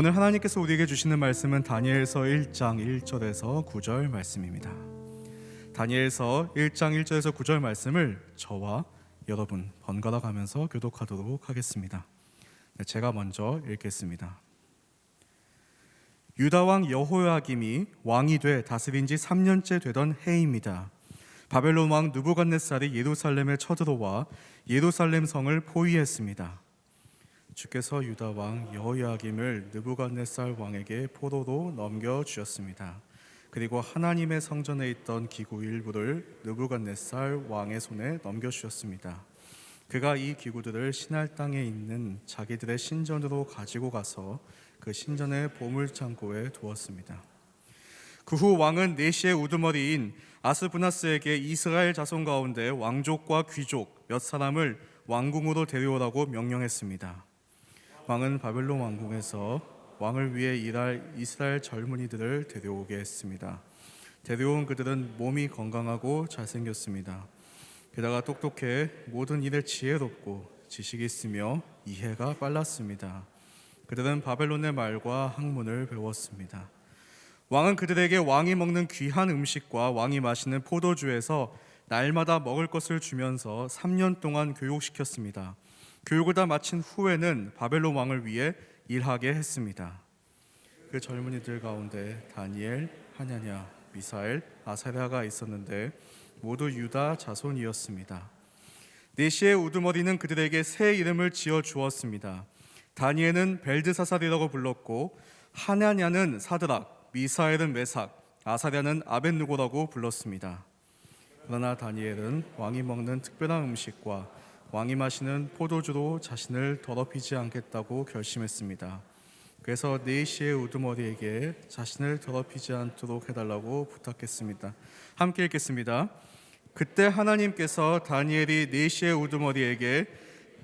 오늘 하나님께서 우리에게 주시는 말씀은 다니엘서 1장 1절에서 9절 말씀입니다. 다니엘서 1장 1절에서 9절 말씀을 저와 여러분 번갈아 가면서 교독하도록 하겠습니다. 제가 먼저 읽겠습니다. 유다 왕 여호야김이 왕이 돼 다스린 지 3년째 되던 해입니다. 바벨론 왕 느부갓네살이 예루살렘에 쳐들어와 예루살렘 성을 포위했습니다. 주께서 유다 왕 여호야김을 느부갓네살 왕에게 포로로 넘겨주셨습니다. 그리고 하나님의 성전에 있던 기구 일부를 느부갓네살 왕의 손에 넘겨주셨습니다. 그가 이 기구들을 신할 땅에 있는 자기들의 신전으로 가지고 가서 그 신전의 보물창고에 두었습니다. 그 후 왕은 네시의 우두머리인 아스부나스에게 이스라엘 자손 가운데 왕족과 귀족 몇 사람을 왕궁으로 데려오라고 명령했습니다. 왕은 바벨론 왕궁에서 왕을 위해 일할 이스라엘 젊은이들을 데려오게 했습니다. 데려온 그들은 몸이 건강하고 잘생겼습니다. 게다가 똑똑해 모든 일에 지혜롭고 지식이 있으며 이해가 빨랐습니다. 그들은 바벨론의 말과 학문을 배웠습니다. 왕은 그들에게 왕이 먹는 귀한 음식과 왕이 마시는 포도주에서 날마다 먹을 것을 주면서 3년 동안 교육시켰습니다. 교육을 다 마친 후에는 바벨론 왕을 위해 일하게 했습니다. 그 젊은이들 가운데 다니엘, 하냐냐, 미사엘, 아사랴가 있었는데 모두 유다 자손이었습니다. 네시의 우두머리는 그들에게 새 이름을 지어 주었습니다. 다니엘은 벨드사살이라고 불렀고 하냐냐는 사드락, 미사엘은 메삭, 아사랴는 아벳느고라고 불렀습니다. 그러나 다니엘은 왕이 먹는 특별한 음식과 왕이 마시는 포도주로 자신을 더럽히지 않겠다고 결심했습니다. 그래서 네시의 우두머리에게 자신을 더럽히지 않도록 해달라고 부탁했습니다. 함께 읽겠습니다. 그때 하나님께서 다니엘이 네시의 우두머리에게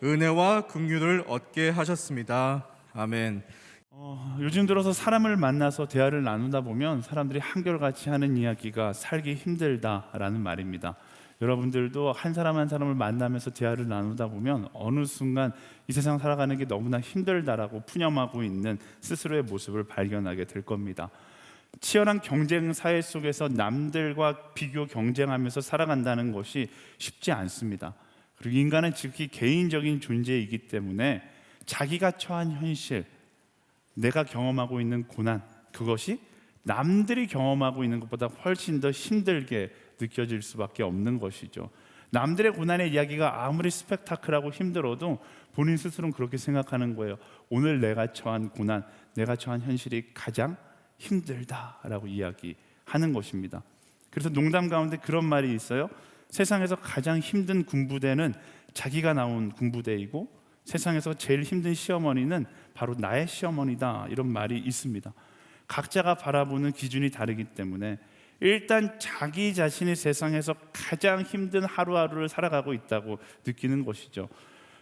은혜와 긍휼을 얻게 하셨습니다. 아멘. 요즘 들어서 사람을 만나서 대화를 나누다 보면 사람들이 한결같이 하는 이야기가 살기 힘들다라는 말입니다. 여러분들도 한 사람 한 사람을 만나면서 대화를 나누다 보면 어느 순간 이 세상 살아가는 게 너무나 힘들다라고 푸념하고 있는 스스로의 모습을 발견하게 될 겁니다. 치열한 경쟁 사회 속에서 남들과 비교 경쟁하면서 살아간다는 것이 쉽지 않습니다. 그리고 인간은 즉히 개인적인 존재이기 때문에 자기가 처한 현실, 내가 경험하고 있는 고난, 그것이 남들이 경험하고 있는 것보다 훨씬 더 힘들게 느껴질 수밖에 없는 것이죠. 남들의 고난의 이야기가 아무리 스펙타클하고 힘들어도 본인 스스로는 그렇게 생각하는 거예요. 오늘 내가 처한 고난, 내가 처한 현실이 가장 힘들다라고 이야기하는 것입니다. 그래서 농담 가운데 그런 말이 있어요. 세상에서 가장 힘든 군부대는 자기가 나온 군부대이고 세상에서 제일 힘든 시어머니는 바로 나의 시어머니다, 이런 말이 있습니다. 각자가 바라보는 기준이 다르기 때문에 일단 자기 자신이 세상에서 가장 힘든 하루하루를 살아가고 있다고 느끼는 것이죠.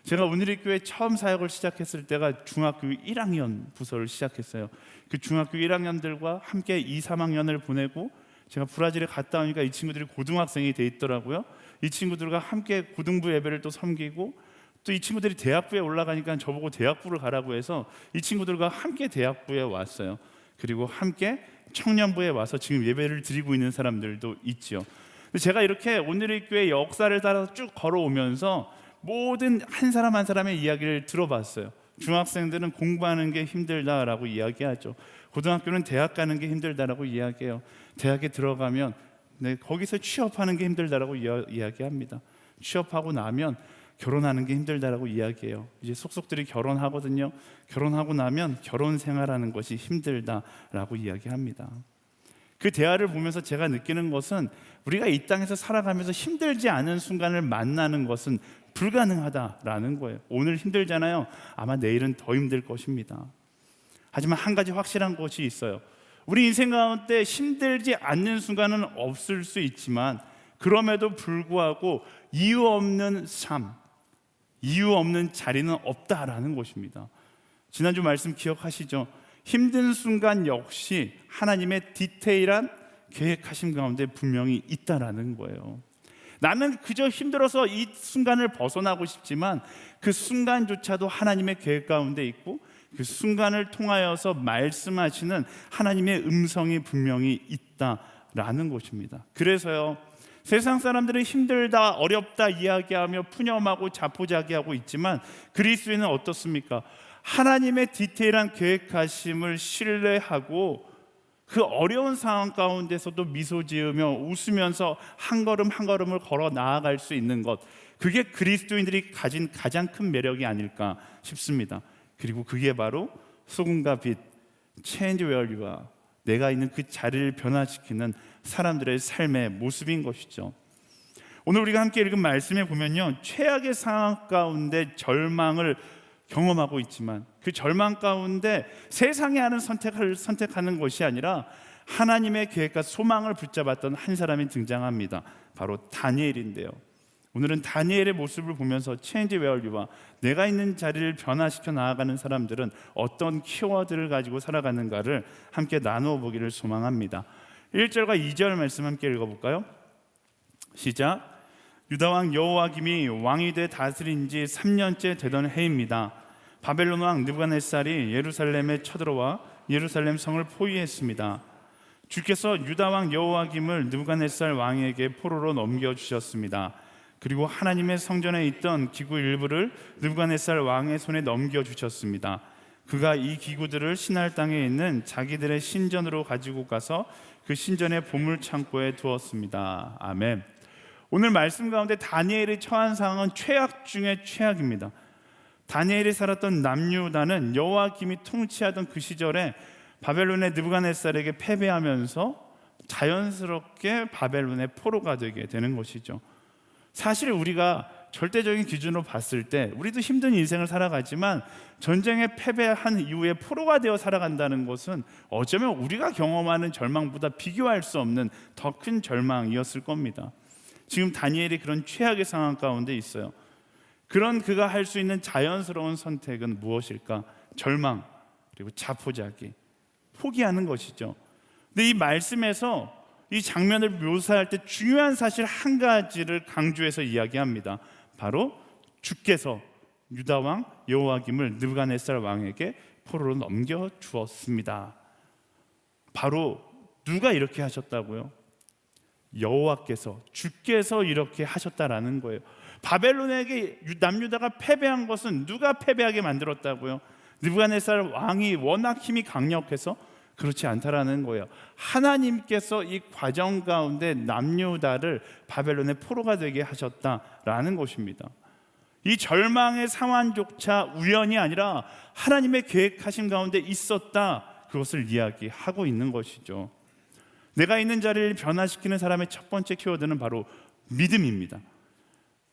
제가 오늘의 처음 사역을 시작했을 때가 중학교 1학년 부서를 시작했어요. 그 중학교 1학년들과 함께 2, 3학년을 보내고 제가 브라질에 갔다 오니까 이 친구들이 고등학생이 돼 있더라고요. 이 친구들과 함께 고등부 예배를 또 섬기고 또 이 친구들이 대학부에 올라가니까 저보고 대학부를 가라고 해서 이 친구들과 함께 대학부에 왔어요. 그리고 함께 청년부에 와서 지금 예배를 드리고 있는 사람들도 있죠. 제가 이렇게 오늘의 교회 역사를 따라서 쭉 걸어오면서 모든 한 사람 한 사람의 이야기를 들어봤어요. 중학생들은 공부하는 게 힘들다라고 이야기하죠. 고등학교는 대학 가는 게 힘들다라고 이야기해요. 대학에 들어가면 거기서 취업하는 게 힘들다라고 이야기합니다. 취업하고 나면 결혼하는 게 힘들다라고 이야기해요. 이제 속속들이 결혼하거든요. 결혼하고 나면 결혼 생활하는 것이 힘들다라고 이야기합니다. 그 대화를 보면서 제가 느끼는 것은 우리가 이 땅에서 살아가면서 힘들지 않은 순간을 만나는 것은 불가능하다라는 거예요. 오늘 힘들잖아요. 아마 내일은 더 힘들 것입니다. 하지만 한 가지 확실한 것이 있어요. 우리 인생 가운데 힘들지 않는 순간은 없을 수 있지만 그럼에도 불구하고 이유 없는 삶, 이유 없는 자리는 없다라는 것입니다. 지난주 말씀 기억하시죠? 힘든 순간 역시 하나님의 디테일한 계획하심 가운데 분명히 있다라는 거예요. 나는 그저 힘들어서 이 순간을 벗어나고 싶지만 그 순간조차도 하나님의 계획 가운데 있고 그 순간을 통하여서 말씀하시는 하나님의 음성이 분명히 있다라는 것입니다. 그래서요, 세상 사람들은 힘들다, 어렵다 이야기하며 푸념하고 자포자기하고 있지만 그리스도인은 어떻습니까? 하나님의 디테일한 계획하심을 신뢰하고 그 어려운 상황 가운데서도 미소 지으며 웃으면서 한 걸음 한 걸음을 걸어 나아갈 수 있는 것, 그게 그리스도인들이 가진 가장 큰 매력이 아닐까 싶습니다. 그리고 그게 바로 소금과 빛, change where you are, 내가 있는 그 자리를 변화시키는 사람들의 삶의 모습인 것이죠. 오늘 우리가 함께 읽은 말씀에 보면요, 최악의 상황 가운데 절망을 경험하고 있지만 그 절망 가운데 세상이 하는 선택을 선택하는 것이 아니라 하나님의 계획과 소망을 붙잡았던 한 사람이 등장합니다. 바로 다니엘인데요. 오늘은 다니엘의 모습을 보면서 체인지 웨얼리와 내가 있는 자리를 변화시켜 나아가는 사람들은 어떤 키워드를 가지고 살아가는가를 함께 나누어 보기를 소망합니다. 1절과 2절 말씀 함께 읽어볼까요? 시작. 유다왕 여호와김이 왕이 돼 다스린 지 3년째 되던 해입니다. 바벨론 왕 느부갓네살이 예루살렘에 쳐들어와 예루살렘 성을 포위했습니다. 주께서 유다왕 여호와김을 느부갓네살 왕에게 포로로 넘겨주셨습니다. 그리고 하나님의 성전에 있던 기구 일부를 느부갓네살 왕의 손에 넘겨주셨습니다. 그가 이 기구들을 신할 땅에 있는 자기들의 신전으로 가지고 가서 그 신전의 보물창고에 두었습니다. 아멘. 오늘 말씀 가운데 다니엘이 처한 상황은 최악 중에 최악입니다. 다니엘이 살았던 남유다는 여호와김이 통치하던 그 시절에 바벨론의 느부갓네살에게 패배하면서 자연스럽게 바벨론의 포로가 되게 되는 것이죠. 사실 우리가 절대적인 기준으로 봤을 때 우리도 힘든 인생을 살아가지만 전쟁에 패배한 이후에 포로가 되어 살아간다는 것은 어쩌면 우리가 경험하는 절망보다 비교할 수 없는 더 큰 절망이었을 겁니다. 지금 다니엘이 그런 최악의 상황 가운데 있어요. 그런 그가 할 수 있는 자연스러운 선택은 무엇일까? 절망, 그리고 자포자기, 포기하는 것이죠. 근데 이 말씀에서 이 장면을 묘사할 때 중요한 사실 한 가지를 강조해서 이야기합니다. 바로 주께서 유다 왕 여호와김을 느부갓네살 왕에게 포로로 넘겨 주었습니다. 바로 누가 이렇게 하셨다고요? 여호와께서, 주께서 이렇게 하셨다라는 거예요. 바벨론에게 남유다가 패배한 것은 누가 패배하게 만들었다고요? 느부갓네살 왕이 워낙 힘이 강력해서? 그렇지 않다라는 거예요. 하나님께서 이 과정 가운데 남유다를 바벨론의 포로가 되게 하셨다라는 것입니다. 이 절망의 상황조차 우연이 아니라 하나님의 계획하신 가운데 있었다, 그것을 이야기하고 있는 것이죠. 내가 있는 자리를 변화시키는 사람의 첫 번째 키워드는 바로 믿음입니다.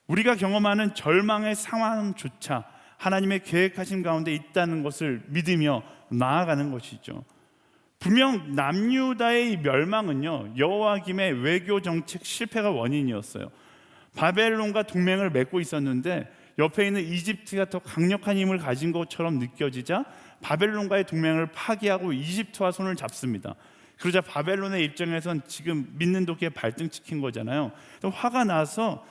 우리가 경험하는 절망의 상황조차 하나님의 계획하신 가운데 있다는 것을 믿으며 나아가는 것이죠. 분명 남유다의 멸망은요, 여호와김의 외교 정책 실패가 원인이었어요. 바벨론과 동맹을 맺고 있었는데 옆에 있는 이집트가 더 강력한 힘을 가진 것처럼 느껴지자 바벨론과의 동맹을 파기하고 이집트와 손을 잡습니다. 그러자 바벨론의 입장에선 지금 믿는 도끼에 발등 찍힌 거잖아요. 화가 나서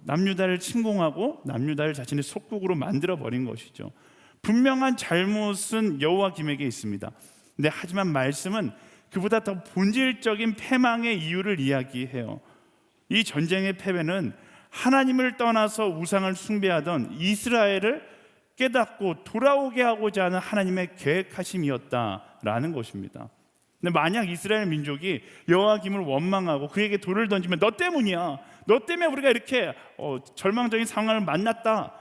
남유다를 침공하고 남유다를 자신의 속국으로 만들어 버린 것이죠. 분명한 잘못은 여호와김에게 있습니다. 근데 하지만 말씀은 그보다 더 본질적인 패망의 이유를 이야기해요. 이 전쟁의 패배는 하나님을 떠나서 우상을 숭배하던 이스라엘을 깨닫고 돌아오게 하고자 하는 하나님의 계획하심이었다라는 것입니다. 근데 만약 이스라엘 민족이 여호와김을 원망하고 그에게 돌을 던지면 너 때문이야, 너 때문에 우리가 이렇게 절망적인 상황을 만났다,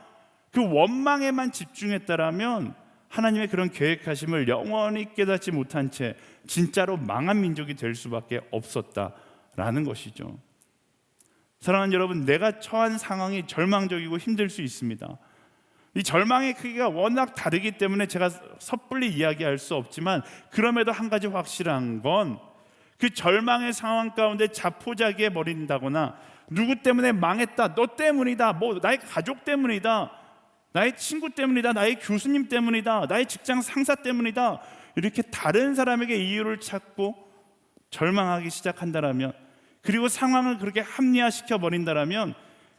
그 원망에만 집중했다라면 하나님의 그런 계획하심을 영원히 깨닫지 못한 채 진짜로 망한 민족이 될 수밖에 없었다라는 것이죠. 사랑하는 여러분, 내가 처한 상황이 절망적이고 힘들 수 있습니다. 이 절망의 크기가 워낙 다르기 때문에 제가 섣불리 이야기할 수 없지만, 그럼에도 한 가지 확실한 건 그 절망의 상황 가운데 자포자기해 버린다거나 누구 때문에 망했다, 너 때문이다, 뭐 나의 가족 때문이다, 나의 친구 때문이다, 나의 교수님 때문이다, 나의 직장 상사 때문이다, 이렇게 다른 사람에게 이유를 찾고 절망하기 시작한다라면, 그리고 상황을 그렇게 합리화시켜 버린다라면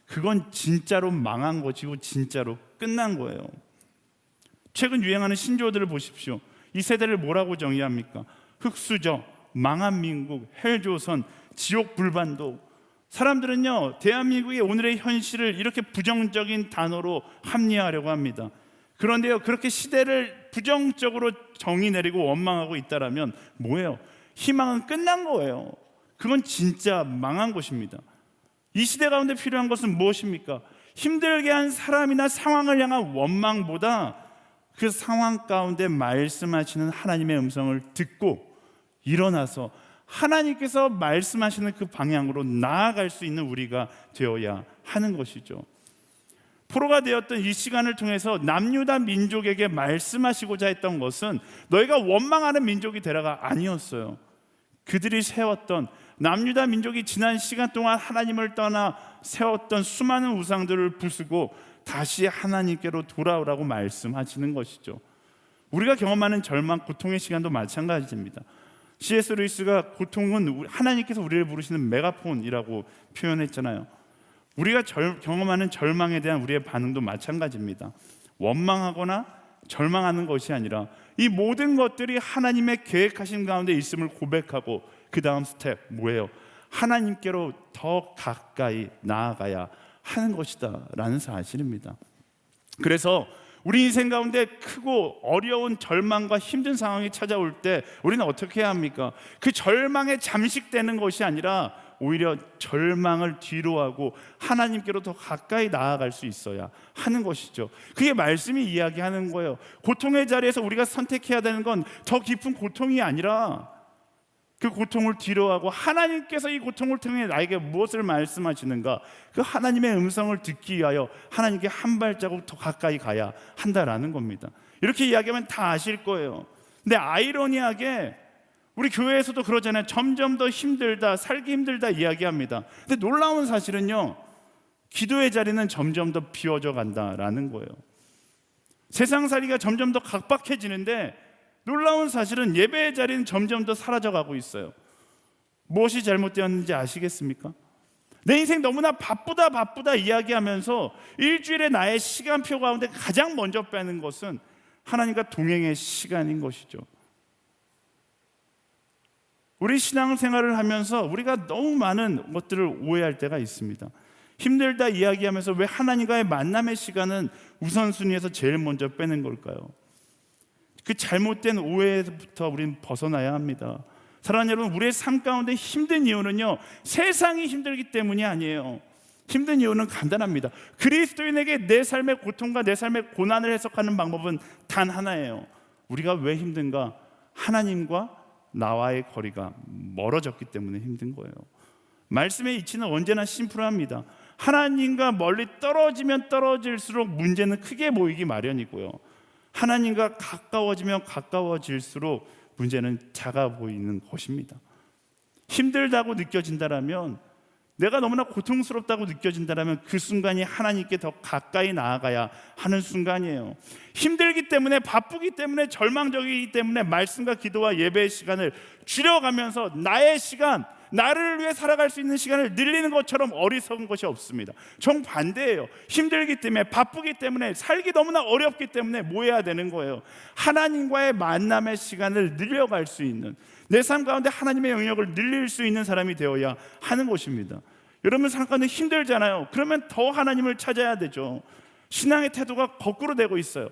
그건 진짜로 망한 것이고 진짜로 끝난 거예요. 최근 유행하는 신조어들을 보십시오. 이 세대를 뭐라고 정의합니까? 흑수저, 망한 민국, 헬조선, 지옥 불반도. 사람들은요, 대한민국의 오늘의 현실을 이렇게 부정적인 단어로 합리화하려고 합니다. 그런데요, 그렇게 시대를 부정적으로 정의 내리고 원망하고 있다라면 뭐예요? 희망은 끝난 거예요. 그건 진짜 망한 것입니다. 이 시대 가운데 필요한 것은 무엇입니까? 힘들게 한 사람이나 상황을 향한 원망보다 그 상황 가운데 말씀하시는 하나님의 음성을 듣고 일어나서 하나님께서 말씀하시는 그 방향으로 나아갈 수 있는 우리가 되어야 하는 것이죠. 포로가 되었던 이 시간을 통해서 남유다 민족에게 말씀하시고자 했던 것은 너희가 원망하는 민족이 되라가 아니었어요. 그들이 세웠던, 남유다 민족이 지난 시간 동안 하나님을 떠나 세웠던 수많은 우상들을 부수고 다시 하나님께로 돌아오라고 말씀하시는 것이죠. 우리가 경험하는 절망, 고통의 시간도 마찬가지입니다. C.S. 루이스가 고통은 하나님께서 우리를 부르시는 메가폰이라고 표현했잖아요. 우리가 경험하는 절망에 대한 우리의 반응도 마찬가지입니다. 원망하거나 절망하는 것이 아니라 이 모든 것들이 하나님의 계획하신 가운데 있음을 고백하고 그 다음 스텝 뭐예요? 하나님께로 더 가까이 나아가야 하는 것이다 라는 사실입니다. 그래서 우리 인생 가운데 크고 어려운 절망과 힘든 상황이 찾아올 때 우리는 어떻게 해야 합니까? 그 절망에 잠식되는 것이 아니라 오히려 절망을 뒤로하고 하나님께로 더 가까이 나아갈 수 있어야 하는 것이죠. 그게 말씀이 이야기하는 거예요. 고통의 자리에서 우리가 선택해야 되는 건 더 깊은 고통이 아니라 그 고통을 뒤로하고 하나님께서 이 고통을 통해 나에게 무엇을 말씀하시는가, 그 하나님의 음성을 듣기 위하여 하나님께 한 발자국 더 가까이 가야 한다라는 겁니다. 이렇게 이야기하면 다 아실 거예요. 근데 아이러니하게 우리 교회에서도 그러잖아요. 점점 더 힘들다, 살기 힘들다 이야기합니다. 근데 놀라운 사실은요, 기도의 자리는 점점 더 비워져 간다라는 거예요. 세상 살이가 점점 더 각박해지는데 놀라운 사실은 예배의 자리는 점점 더 사라져가고 있어요. 무엇이 잘못되었는지 아시겠습니까? 내 인생 너무나 바쁘다 이야기하면서 일주일에 나의 시간표 가운데 가장 먼저 빼는 것은 하나님과 동행의 시간인 것이죠. 우리 신앙생활을 하면서 우리가 너무 많은 것들을 오해할 때가 있습니다. 힘들다 이야기하면서 왜 하나님과의 만남의 시간은 우선순위에서 제일 먼저 빼는 걸까요? 그 잘못된 오해부터 우리는 벗어나야 합니다. 사랑하는 여러분, 우리의 삶 가운데 힘든 이유는요, 세상이 힘들기 때문이 아니에요. 힘든 이유는 간단합니다. 그리스도인에게 내 삶의 고통과 내 삶의 고난을 해석하는 방법은 단 하나예요. 우리가 왜 힘든가? 하나님과 나와의 거리가 멀어졌기 때문에 힘든 거예요. 말씀의 이치는 언제나 심플합니다. 하나님과 멀리 떨어지면 떨어질수록 문제는 크게 보이기 마련이고요, 하나님과 가까워지면 가까워질수록 문제는 작아 보이는 것입니다. 힘들다고 느껴진다면, 내가 너무나 고통스럽다고 느껴진다면 그 순간이 하나님께 더 가까이 나아가야 하는 순간이에요. 힘들기 때문에, 바쁘기 때문에, 절망적이기 때문에 말씀과 기도와 예배의 시간을 줄여가면서 나의 시간, 나를 위해 살아갈 수 있는 시간을 늘리는 것처럼 어리석은 것이 없습니다. 정반대예요. 힘들기 때문에, 바쁘기 때문에, 살기 너무나 어렵기 때문에 뭐 해야 되는 거예요? 하나님과의 만남의 시간을 늘려갈 수 있는, 내 삶 가운데 하나님의 영역을 늘릴 수 있는 사람이 되어야 하는 것입니다. 여러분 삶 가운데 힘들잖아요. 그러면 더 하나님을 찾아야 되죠. 신앙의 태도가 거꾸로 되고 있어요.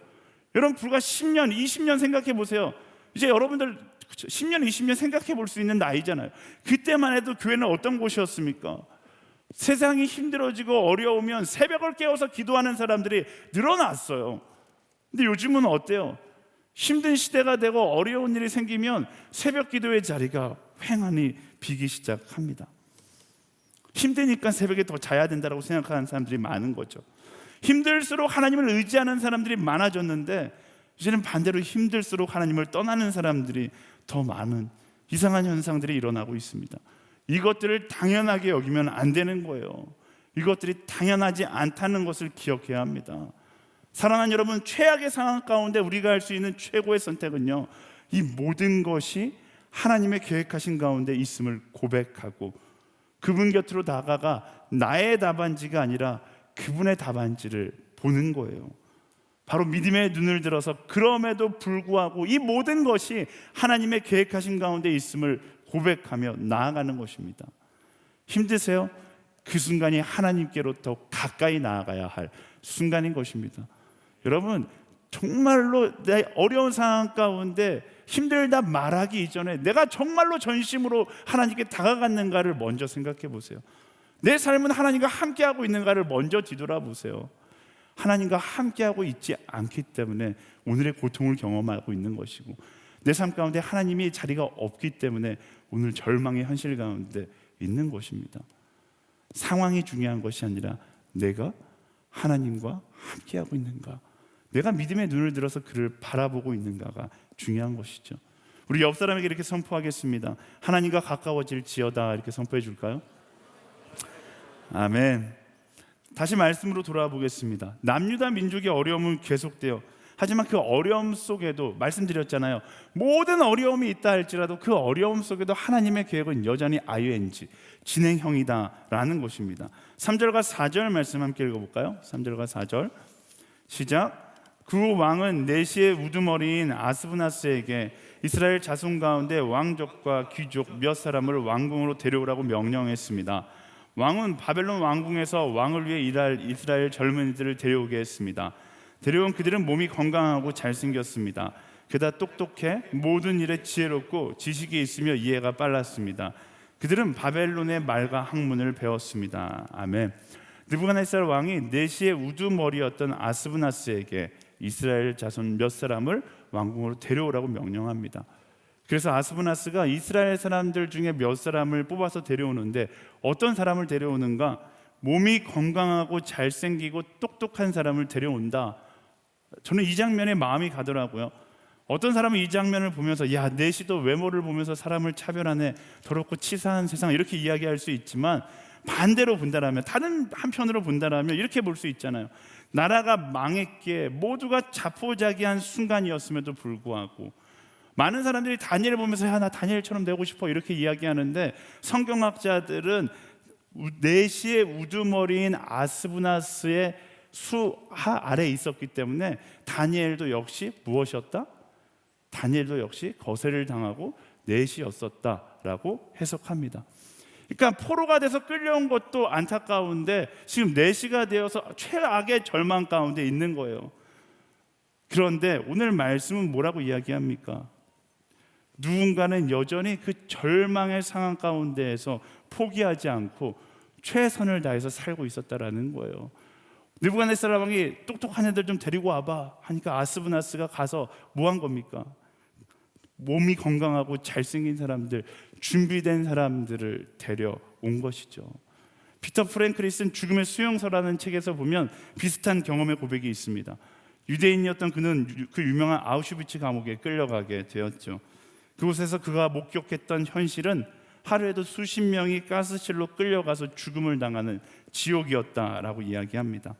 여러분 불과 10년, 20년 생각해 보세요. 이제 여러분들 10년, 20년 생각해 볼 수 있는 나이잖아요. 그때만 해도 교회는 어떤 곳이었습니까? 세상이 힘들어지고 어려우면 새벽을 깨워서 기도하는 사람들이 늘어났어요. 근데 요즘은 어때요? 힘든 시대가 되고 어려운 일이 생기면 새벽 기도의 자리가 횡하니 비기 시작합니다. 힘드니까 새벽에 더 자야 된다고 생각하는 사람들이 많은 거죠. 힘들수록 하나님을 의지하는 사람들이 많아졌는데 이제는 반대로 힘들수록 하나님을 떠나는 사람들이 더 많은 이상한 현상들이 일어나고 있습니다. 이것들을 당연하게 여기면 안 되는 거예요. 이것들이 당연하지 않다는 것을 기억해야 합니다. 사랑하는 여러분, 최악의 상황 가운데 우리가 할 수 있는 최고의 선택은요, 이 모든 것이 하나님의 계획하신 가운데 있음을 고백하고 그분 곁으로 다가가 나의 답안지가 아니라 그분의 답안지를 보는 거예요. 바로 믿음의 눈을 들어서 그럼에도 불구하고 이 모든 것이 하나님의 계획하신 가운데 있음을 고백하며 나아가는 것입니다. 힘드세요? 그 순간이 하나님께로 더 가까이 나아가야 할 순간인 것입니다. 여러분, 정말로 내 어려운 상황 가운데 힘들다 말하기 이전에 내가 정말로 전심으로 하나님께 다가갔는가를 먼저 생각해 보세요. 내 삶은 하나님과 함께하고 있는가를 먼저 뒤돌아보세요. 하나님과 함께하고 있지 않기 때문에 오늘의 고통을 경험하고 있는 것이고, 내 삶 가운데 하나님이 자리가 없기 때문에 오늘 절망의 현실 가운데 있는 것입니다. 상황이 중요한 것이 아니라 내가 하나님과 함께하고 있는가, 내가 믿음의 눈을 들어서 그를 바라보고 있는가가 중요한 것이죠. 우리 옆 사람에게 이렇게 선포하겠습니다. 하나님과 가까워질지어다. 이렇게 선포해 줄까요? 아멘. 다시 말씀으로 돌아보겠습니다. 남유다 민족의 어려움은 계속돼요. 하지만 그 어려움 속에도 말씀드렸잖아요. 모든 어려움이 있다 할지라도 그 어려움 속에도 하나님의 계획은 여전히 ing, 진행형이다라는 것입니다. 3절과 4절 말씀 함께 읽어볼까요? 3절과 4절 시작. 그 왕은 내시의 우두머리인 아스브나스에게 이스라엘 자손 가운데 왕족과 귀족 몇 사람을 왕궁으로 데려오라고 명령했습니다. 왕은 바벨론 왕궁에서 왕을 위해 일할 이스라엘 젊은이들을 데려오게 했습니다. 데려온 그들은 몸이 건강하고 잘생겼습니다. 게다가 똑똑해 모든 일에 지혜롭고 지식이 있으며 이해가 빨랐습니다. 그들은 바벨론의 말과 학문을 배웠습니다. 아멘. 느부갓네살 왕이 내시의 우두머리였던 아스브나스에게 이스라엘 자손 몇 사람을 왕궁으로 데려오라고 명령합니다. 그래서 아스브나스가 이스라엘 사람들 중에 몇 사람을 뽑아서 데려오는데 어떤 사람을 데려오는가? 몸이 건강하고 잘생기고 똑똑한 사람을 데려온다. 저는 이 장면에 마음이 가더라고요. 어떤 사람은 이 장면을 보면서 야, 내시도 외모를 보면서 사람을 차별하네, 더럽고 치사한 세상, 이렇게 이야기할 수 있지만 반대로 본다라면, 다른 한편으로 본다라면 이렇게 볼 수 있잖아요. 나라가 망했기에 모두가 자포자기한 순간이었음에도 불구하고 많은 사람들이 다니엘을 보면서 야, 나 다니엘처럼 되고 싶어 이렇게 이야기하는데, 성경학자들은 내시의 우두머리인 아스브나스의 수하 아래에 있었기 때문에 다니엘도 역시 무엇이었다? 다니엘도 역시 거세를 당하고 내시였었다라고 해석합니다. 그러니까 포로가 돼서 끌려온 것도 안타까운데 지금 내시가 되어서 최악의 절망 가운데 있는 거예요. 그런데 오늘 말씀은 뭐라고 이야기합니까? 누군가는 여전히 그 절망의 상황 가운데에서 포기하지 않고 최선을 다해서 살고 있었다라는 거예요. 느부갓네살 왕이 똑똑한 애들 좀 데리고 와봐 하니까 아스브나스가 가서 뭐 한 겁니까? 몸이 건강하고 잘생긴 사람들, 준비된 사람들을 데려온 것이죠. 피터 프랭클이 쓴 죽음의 수용소라는 책에서 보면 비슷한 경험의 고백이 있습니다. 유대인이었던 그는 그 유명한 아우슈비츠 감옥에 끌려가게 되었죠. 그곳에서 그가 목격했던 현실은 하루에도 수십 명이 가스실로 끌려가서 죽음을 당하는 지옥이었다라고 이야기합니다.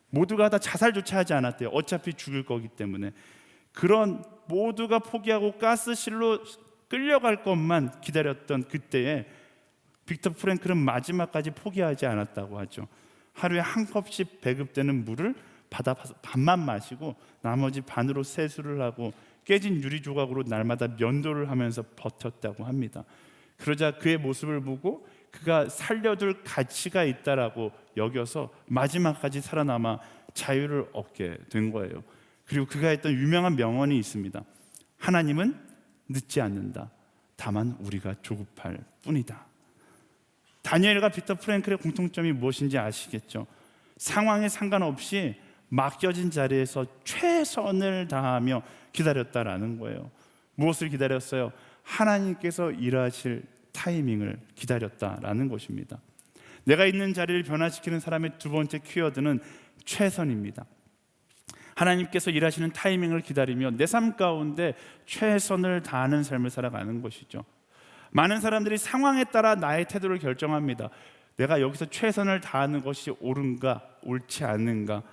모두가 다 자살조차 하지 않았대요. 어차피 죽을 거기 때문에. 그런 모두가 포기하고 가스실로 끌려갈 것만 기다렸던 그때에 빅터 프랭클은 마지막까지 포기하지 않았다고 하죠. 하루에 한 컵씩 배급되는 물을 받아 반만 마시고 나머지 반으로 세수를 하고 깨진 유리 조각으로 날마다 면도를 하면서 버텼다고 합니다. 그러자 그의 모습을 보고 그가 살려둘 가치가 있다라고 여겨서 마지막까지 살아남아 자유를 얻게 된 거예요. 그리고 그가 했던 유명한 명언이 있습니다. 하나님은 늦지 않는다. 다만 우리가 조급할 뿐이다. 다니엘과 빅터 프랭클의 공통점이 무엇인지 아시겠죠? 상황에 상관없이 맡겨진 자리에서 최선을 다하며 기다렸다라는 거예요. 무엇을 기다렸어요? 하나님께서 일하실 타이밍을 기다렸다라는 것입니다. 내가 있는 자리를 변화시키는 사람의 두 번째 키워드는 최선입니다. 하나님께서 일하시는 타이밍을 기다리며 내 삶 가운데 최선을 다하는 삶을 살아가는 것이죠. 많은 사람들이 상황에 따라 나의 태도를 결정합니다. 내가 여기서 최선을 다하는 것이 옳은가 옳지 않은가.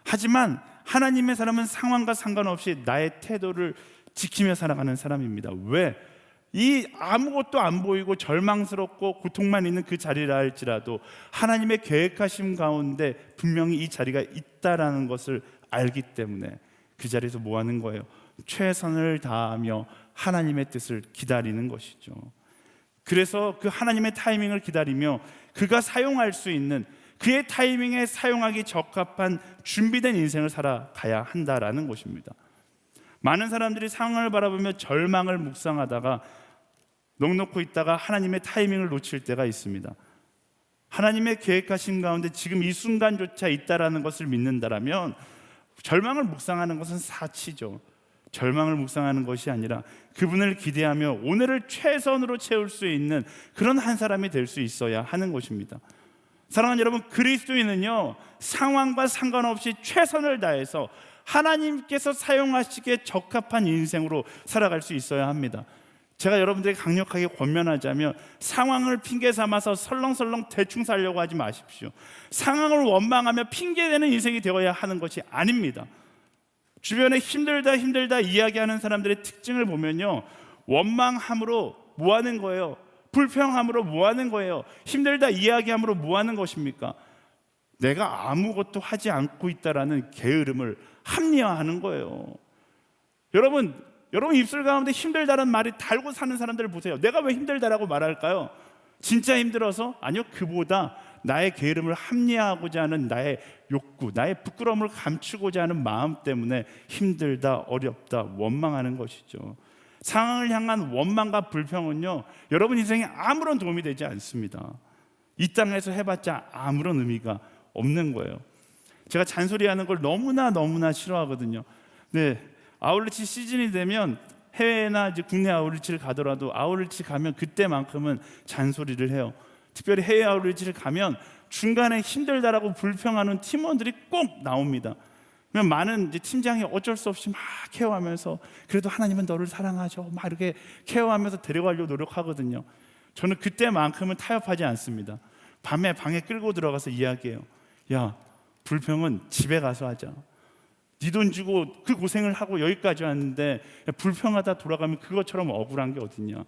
하지만 하나님의 사람은 상황과 상관없이 나의 태도를 지키며 살아가는 사람입니다. 왜? 이 아무것도 안 보이고 절망스럽고 고통만 있는 그 자리라 할지라도 하나님의 계획하심 가운데 분명히 이 자리가 있다라는 것을 알기 때문에 그 자리에서 뭐 하는 거예요? 최선을 다하며 하나님의 뜻을 기다리는 것이죠. 그래서 그 하나님의 타이밍을 기다리며 그가 사용할 수 있는 그의 타이밍에 사용하기 적합한 준비된 인생을 살아가야 한다라는 것입니다. 많은 사람들이 상황을 바라보며 절망을 묵상하다가 넋놓고 있다가 하나님의 타이밍을 놓칠 때가 있습니다. 하나님의 계획하신 가운데 지금 이 순간조차 있다라는 것을 믿는다라면 절망을 묵상하는 것은 사치죠. 절망을 묵상하는 것이 아니라 그분을 기대하며 오늘을 최선으로 채울 수 있는 그런 한 사람이 될 수 있어야 하는 것입니다. 사랑하는 여러분, 그리스도인은요 상황과 상관없이 최선을 다해서 하나님께서 사용하시기에 적합한 인생으로 살아갈 수 있어야 합니다. 제가 여러분들에게 강력하게 권면하자면 상황을 핑계 삼아서 설렁설렁 대충 살려고 하지 마십시오. 상황을 원망하며 핑계대는 인생이 되어야 하는 것이 아닙니다. 주변에 힘들다 이야기하는 사람들의 특징을 보면요, 원망함으로 뭐 하는 거예요? 불평함으로 뭐 하는 거예요? 힘들다 이야기함으로 뭐 하는 것입니까? 내가 아무것도 하지 않고 있다라는 게으름을 합리화하는 거예요. 여러분 입술 가운데 힘들다는 말이 달고 사는 사람들을 보세요. 내가 왜 힘들다라고 말할까요? 진짜 힘들어서? 아니요, 그보다 나의 게으름을 합리화하고자 하는 나의 욕구, 나의 부끄러움을 감추고자 하는 마음 때문에 힘들다, 어렵다, 원망하는 것이죠. 상황을 향한 원망과 불평은요, 여러분 인생에 아무런 도움이 되지 않습니다. 이 땅에서 해봤자 아무런 의미가 없는 거예요. 제가 잔소리하는 걸 너무나 싫어하거든요. 네, 아울렛이 시즌이 되면 해외나 이제 국내 아울렛을 가더라도 아울렛이 가면 그때만큼은 잔소리를 해요. 특별히 해외 아울렛을 가면 중간에 힘들다라고 불평하는 팀원들이 꼭 나옵니다. 그러면 많은 이제 팀장이 어쩔 수 없이 막 케어하면서 그래도 하나님은 너를 사랑하죠, 막 이렇게 케어하면서 데려가려고 노력하거든요. 저는 그때만큼은 타협하지 않습니다. 밤에 방에 끌고 들어가서 이야기해요. 야, 불평은 집에 가서 하자. 네 돈 주고 그 고생을 하고 여기까지 왔는데 불평하다 돌아가면 그것처럼 억울한 게 어딨냐.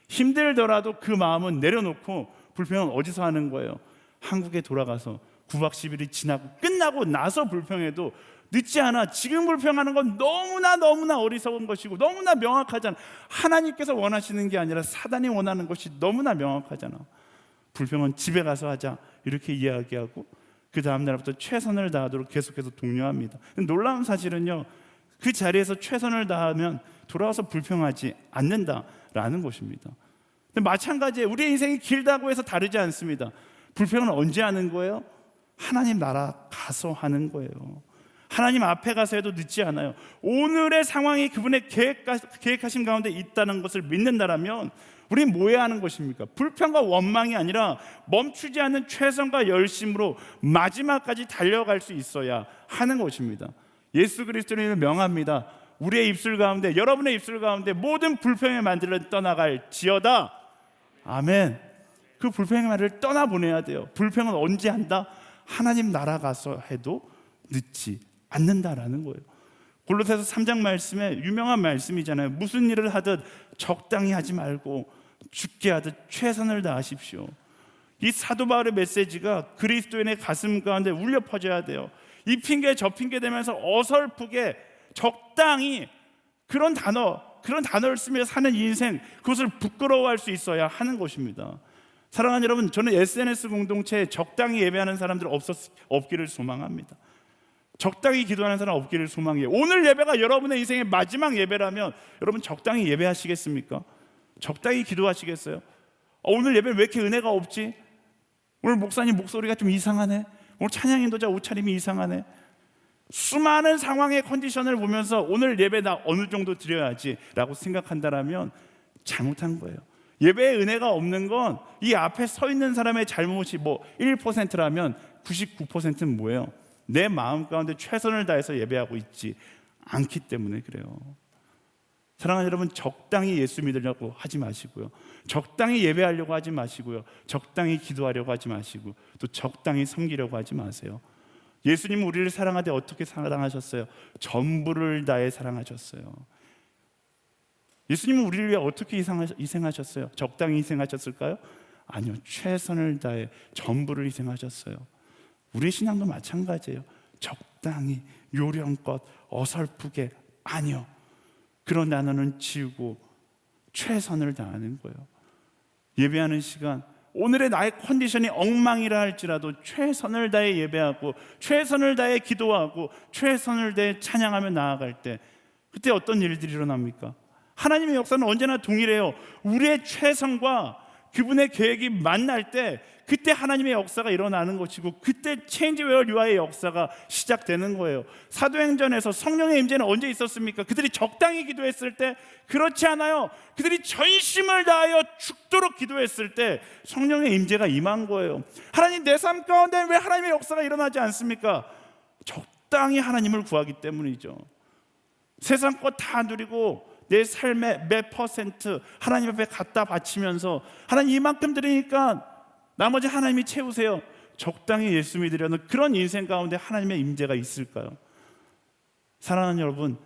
힘들더라도 그 마음은 내려놓고 불평은 어디서 하는 거예요? 한국에 돌아가서 9박 10일이 지나고 끝나고 나서 불평해도 늦지 않아. 지금 불평하는 건 너무나 어리석은 것이고 너무나 명확하잖아. 하나님께서 원하시는 게 아니라 사단이 원하는 것이 너무나 명확하잖아. 불평은 집에 가서 하자, 이렇게 이야기하고 그 다음 날부터 최선을 다하도록 계속해서 독려합니다. 놀라운 사실은요, 그 자리에서 최선을 다하면 돌아와서 불평하지 않는다라는 것입니다. 근데 마찬가지예요. 우리의 인생이 길다고 해서 다르지 않습니다. 불평은 언제 하는 거예요? 하나님 나라 가서 하는 거예요. 하나님 앞에 가서 해도 늦지 않아요. 오늘의 상황이 그분의 계획하신 가운데 있다는 것을 믿는다라면 우리는 뭐 해야 하는 것입니까? 불평과 원망이 아니라 멈추지 않는 최선과 열심으로 마지막까지 달려갈 수 있어야 하는 것입니다. 예수 그리스도는 명합니다. 우리의 입술 가운데, 여러분의 입술 가운데 모든 불평의 만들을 떠나갈지어다. 아멘. 그 불평의 말을 떠나보내야 돼요. 불평은 언제 한다? 하나님 나라 가서 해도 늦지 않는다라는 거예요. 골로새서 3장 말씀에 유명한 말씀이잖아요. 무슨 일을 하듯 적당히 하지 말고 죽게 하듯 최선을 다하십시오. 이 사도 바울의 메시지가 그리스도인의 가슴 가운데 울려 퍼져야 돼요. 이 핑계 저 핑계 대면서 어설프게 적당히 그런 단어를 쓰며 사는 인생, 그것을 부끄러워할 수 있어야 하는 것입니다. 사랑하는 여러분, 저는 SNS 공동체에 적당히 예배하는 사람들 없기를 소망합니다. 적당히 기도하는 사람 없기를 소망해요. 오늘 예배가 여러분의 인생의 마지막 예배라면 여러분 적당히 예배하시겠습니까? 적당히 기도하시겠어요? 오늘 예배 왜 이렇게 은혜가 없지? 오늘 목사님 목소리가 좀 이상하네. 오늘 찬양 인도자 옷차림이 이상하네. 수많은 상황의 컨디션을 보면서 오늘 예배 나 어느 정도 드려야지 라고 생각한다면 잘못한 거예요. 예배의 은혜가 없는 건 이 앞에 서 있는 사람의 잘못이 1%라면 99%는 뭐예요? 내 마음 가운데 최선을 다해서 예배하고 있지 않기 때문에 그래요. 사랑하는 여러분, 적당히 예수 믿으려고 하지 마시고요, 적당히 예배하려고 하지 마시고요, 적당히 기도하려고 하지 마시고 또 적당히 섬기려고 하지 마세요. 예수님은 우리를 사랑하되 어떻게 사랑하셨어요? 전부를 다해 사랑하셨어요. 예수님은 우리를 위해 어떻게 희생하셨어요? 적당히 희생하셨을까요? 아니요, 최선을 다해 전부를 희생하셨어요. 우리의 신앙도 마찬가지예요. 적당히 요령껏 어설프게 아니요. 그런 단어는 지우고 최선을 다하는 거예요. 예배하는 시간, 오늘의 나의 컨디션이 엉망이라 할지라도 최선을 다해 예배하고 최선을 다해 기도하고 최선을 다해 찬양하며 나아갈 때 그때 어떤 일들이 일어납니까? 하나님의 역사는 언제나 동일해요. 우리의 최선과 그분의 계획이 만날 때 그때 하나님의 역사가 일어나는 것이고 그때 체인지웨어 리와의 역사가 시작되는 거예요. 사도행전에서 성령의 임재는 언제 있었습니까? 그들이 적당히 기도했을 때? 그렇지 않아요. 그들이 전심을 다하여 죽도록 기도했을 때 성령의 임재가 임한 거예요. 하나님, 내 삶 가운데 왜 하나님의 역사가 일어나지 않습니까? 적당히 하나님을 구하기 때문이죠. 세상 것 다 누리고 내 삶의 몇 퍼센트 하나님 앞에 갖다 바치면서 하나님 이만큼 드리니까 나머지 하나님이 채우세요. 적당히 예수 믿으려는 그런 인생 가운데 하나님의 임재가 있을까요? 사랑하는 여러분,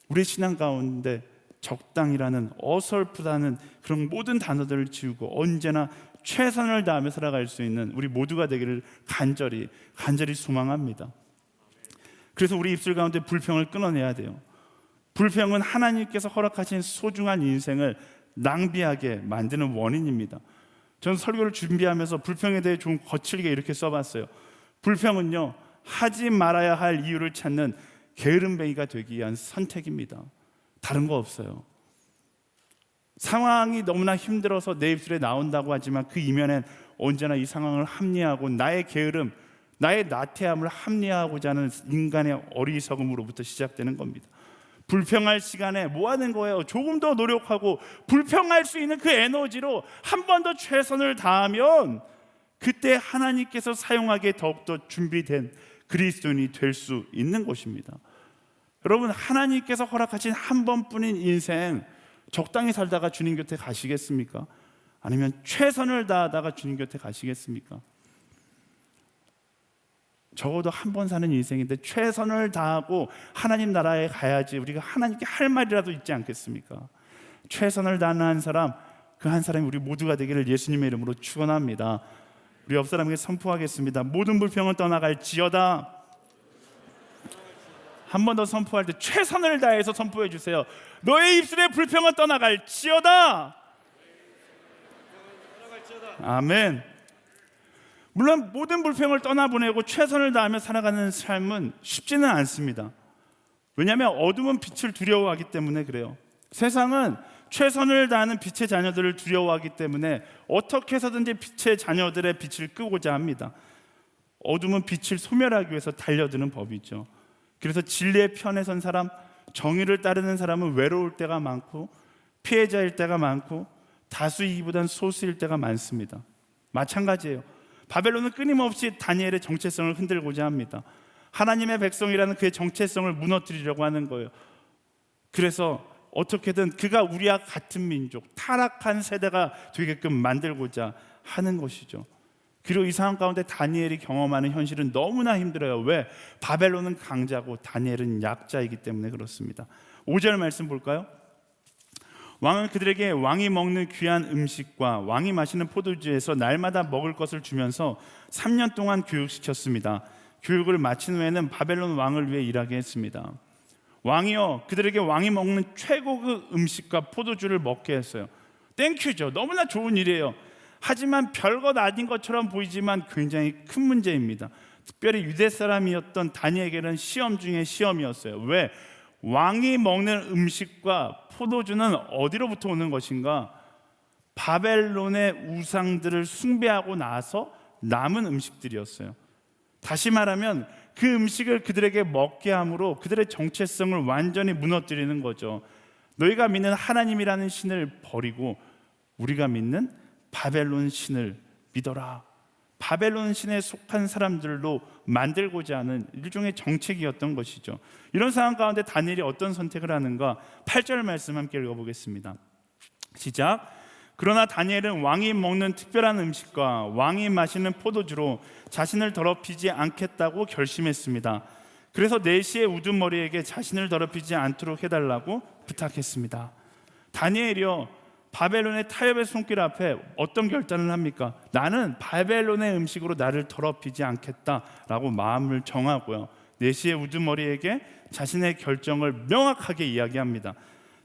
우리 신앙 가운데 적당이라는 어설프다는 그런 모든 단어들을 지우고 언제나 최선을 다하며 살아갈 수 있는 우리 모두가 되기를 간절히 소망합니다. 그래서 우리 입술 가운데 불평을 끊어내야 돼요. 불평은 하나님께서 허락하신 소중한 인생을 낭비하게 만드는 원인입니다. 저는 설교를 준비하면서 불평에 대해 좀 거칠게 이렇게 써봤어요. 불평은요, 하지 말아야 할 이유를 찾는 게으름뱅이가 되기 위한 선택입니다. 다른 거 없어요. 상황이 너무나 힘들어서 내 입술에 나온다고 하지만 그 이면엔 언제나 이 상황을 합리화하고 나의 게으름, 나의 나태함을 합리화하고자 하는 인간의 어리석음으로부터 시작되는 겁니다. 불평할 시간에 뭐 하는 거예요? 조금 더 노력하고 불평할 수 있는 그 에너지로 한 번 더 최선을 다하면 그때 하나님께서 사용하기에 더욱더 준비된 그리스도인이 될 수 있는 것입니다. 여러분, 하나님께서 허락하신 한 번뿐인 인생 적당히 살다가 주님 곁에 가시겠습니까? 아니면 최선을 다하다가 주님 곁에 가시겠습니까? 적어도 한 번 사는 인생인데 최선을 다하고 하나님 나라에 가야지 우리가 하나님께 할 말이라도 있지 않겠습니까? 최선을 다하는 한 사람, 그 한 사람이 우리 모두가 되기를 예수님의 이름으로 축원합니다. 우리 옆 사람에게 선포하겠습니다. 모든 불평은 떠나갈지어다. 한 번 더 선포할 때 최선을 다해서 선포해 주세요. 너의 입술의 불평은 떠나갈지어다. 아멘. 물론 모든 불평을 떠나보내고 최선을 다하며 살아가는 삶은 쉽지는 않습니다. 왜냐하면 어둠은 빛을 두려워하기 때문에 그래요. 세상은 최선을 다하는 빛의 자녀들을 두려워하기 때문에 어떻게 해서든지 빛의 자녀들의 빛을 끄고자 합니다. 어둠은 빛을 소멸하기 위해서 달려드는 법이죠. 그래서 진리의 편에 선 사람, 정의를 따르는 사람은 외로울 때가 많고 피해자일 때가 많고 다수이기보단 소수일 때가 많습니다. 마찬가지예요. 바벨론은 끊임없이 다니엘의 정체성을 흔들고자 합니다. 하나님의 백성이라는 그의 정체성을 무너뜨리려고 하는 거예요. 그래서 어떻게든 그가 우리와 같은 민족, 타락한 세대가 되게끔 만들고자 하는 것이죠. 그리고 이 상황 가운데 다니엘이 경험하는 현실은 너무나 힘들어요. 왜? 바벨론은 강자고 다니엘은 약자이기 때문에 그렇습니다. 5절 말씀 볼까요? 왕은 그들에게 왕이 먹는 귀한 음식과 왕이 마시는 포도주에서 날마다 먹을 것을 주면서 3년 동안 교육시켰습니다. 교육을 마친 후에는 바벨론 왕을 위해 일하게 했습니다. 왕이요, 그들에게 왕이 먹는 최고의 음식과 포도주를 먹게 했어요. 땡큐죠. 너무나 좋은 일이에요. 하지만 별것 아닌 것처럼 보이지만 굉장히 큰 문제입니다. 특별히 유대 사람이었던 다니엘에게는 시험 중에 시험이었어요. 왜? 왕이 먹는 음식과 포도주는 어디로부터 오는 것인가? 바벨론의 우상들을 숭배하고 나서 남은 음식들이었어요. 다시 말하면 그 음식을 그들에게 먹게 함으로 그들의 정체성을 완전히 무너뜨리는 거죠. 너희가 믿는 하나님이라는 신을 버리고 우리가 믿는 바벨론 신을 믿어라. 바벨론 신에 속한 사람들로 만들고자 하는 일종의 정책이었던 것이죠. 이런 상황 가운데 다니엘이 어떤 선택을 하는가? 8절 말씀 함께 읽어보겠습니다. 시작. 그러나 다니엘은 왕이 먹는 특별한 음식과 왕이 마시는 포도주로 자신을 더럽히지 않겠다고 결심했습니다. 그래서 4시의 우두머리에게 자신을 더럽히지 않도록 해달라고 부탁했습니다. 다니엘이요, 바벨론의 타협의 손길 앞에 어떤 결단을 합니까? 나는 바벨론의 음식으로 나를 더럽히지 않겠다라고 마음을 정하고요, 내시의 우두머리에게 자신의 결정을 명확하게 이야기합니다.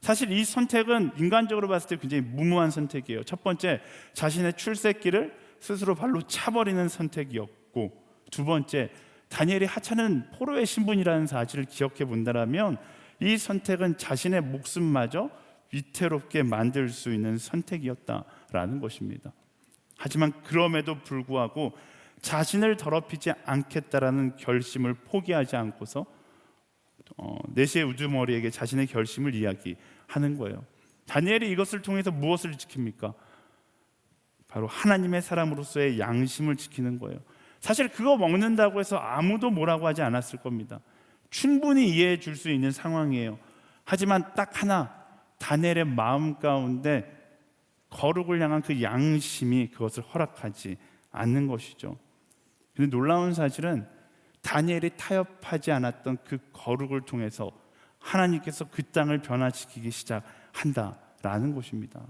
사실 이 선택은 인간적으로 봤을 때 굉장히 무모한 선택이에요. 첫 번째, 자신의 출세길을 스스로 발로 차버리는 선택이었고, 두 번째, 다니엘이 하찮은 포로의 신분이라는 사실을 기억해 본다면 이 선택은 자신의 목숨마저 위태롭게 만들 수 있는 선택이었다라는 것입니다. 하지만 그럼에도 불구하고 자신을 더럽히지 않겠다라는 결심을 포기하지 않고서 내시의 우두머리에게 자신의 결심을 이야기하는 거예요. 다니엘이 이것을 통해서 무엇을 지킵니까? 바로 하나님의 사람으로서의 양심을 지키는 거예요. 사실 그거 먹는다고 해서 아무도 뭐라고 하지 않았을 겁니다. 충분히 이해해 줄 수 있는 상황이에요. 하지만 딱 하나, 다니엘의 마음 가운데 거룩을 향한 그 양심이 그것을 허락하지 않는 것이죠. 그런데 놀라운 사실은 다니엘이 타협하지 않았던 그 거룩을 통해서 하나님께서 그 땅을 변화시키기 시작한다라는 것입니다.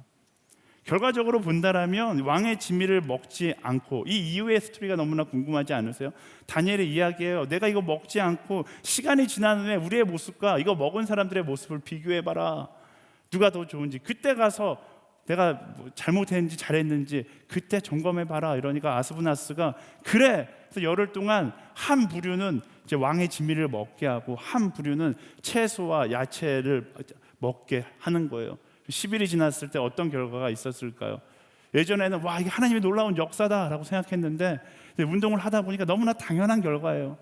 결과적으로 본다라면 왕의 진미를 먹지 않고, 이 이후의 스토리가 너무나 궁금하지 않으세요? 다니엘의 이야기예요. 내가 이거 먹지 않고 시간이 지난 후에 우리의 모습과 이거 먹은 사람들의 모습을 비교해봐라. 누가 더 좋은지, 그때 가서 내가 잘못했는지 잘했는지 그때 점검해봐라. 이러니까 아스부나스가 그래. 그래서 열흘 동안 한 부류는 이제 왕의 진미를 먹게 하고 한 부류는 채소와 야채를 먹게 하는 거예요. 10일이 지났을 때 어떤 결과가 있었을까요? 예전에는 와, 이게 하나님의 놀라운 역사다라고 생각했는데 운동을 하다 보니까 너무나 당연한 결과예요.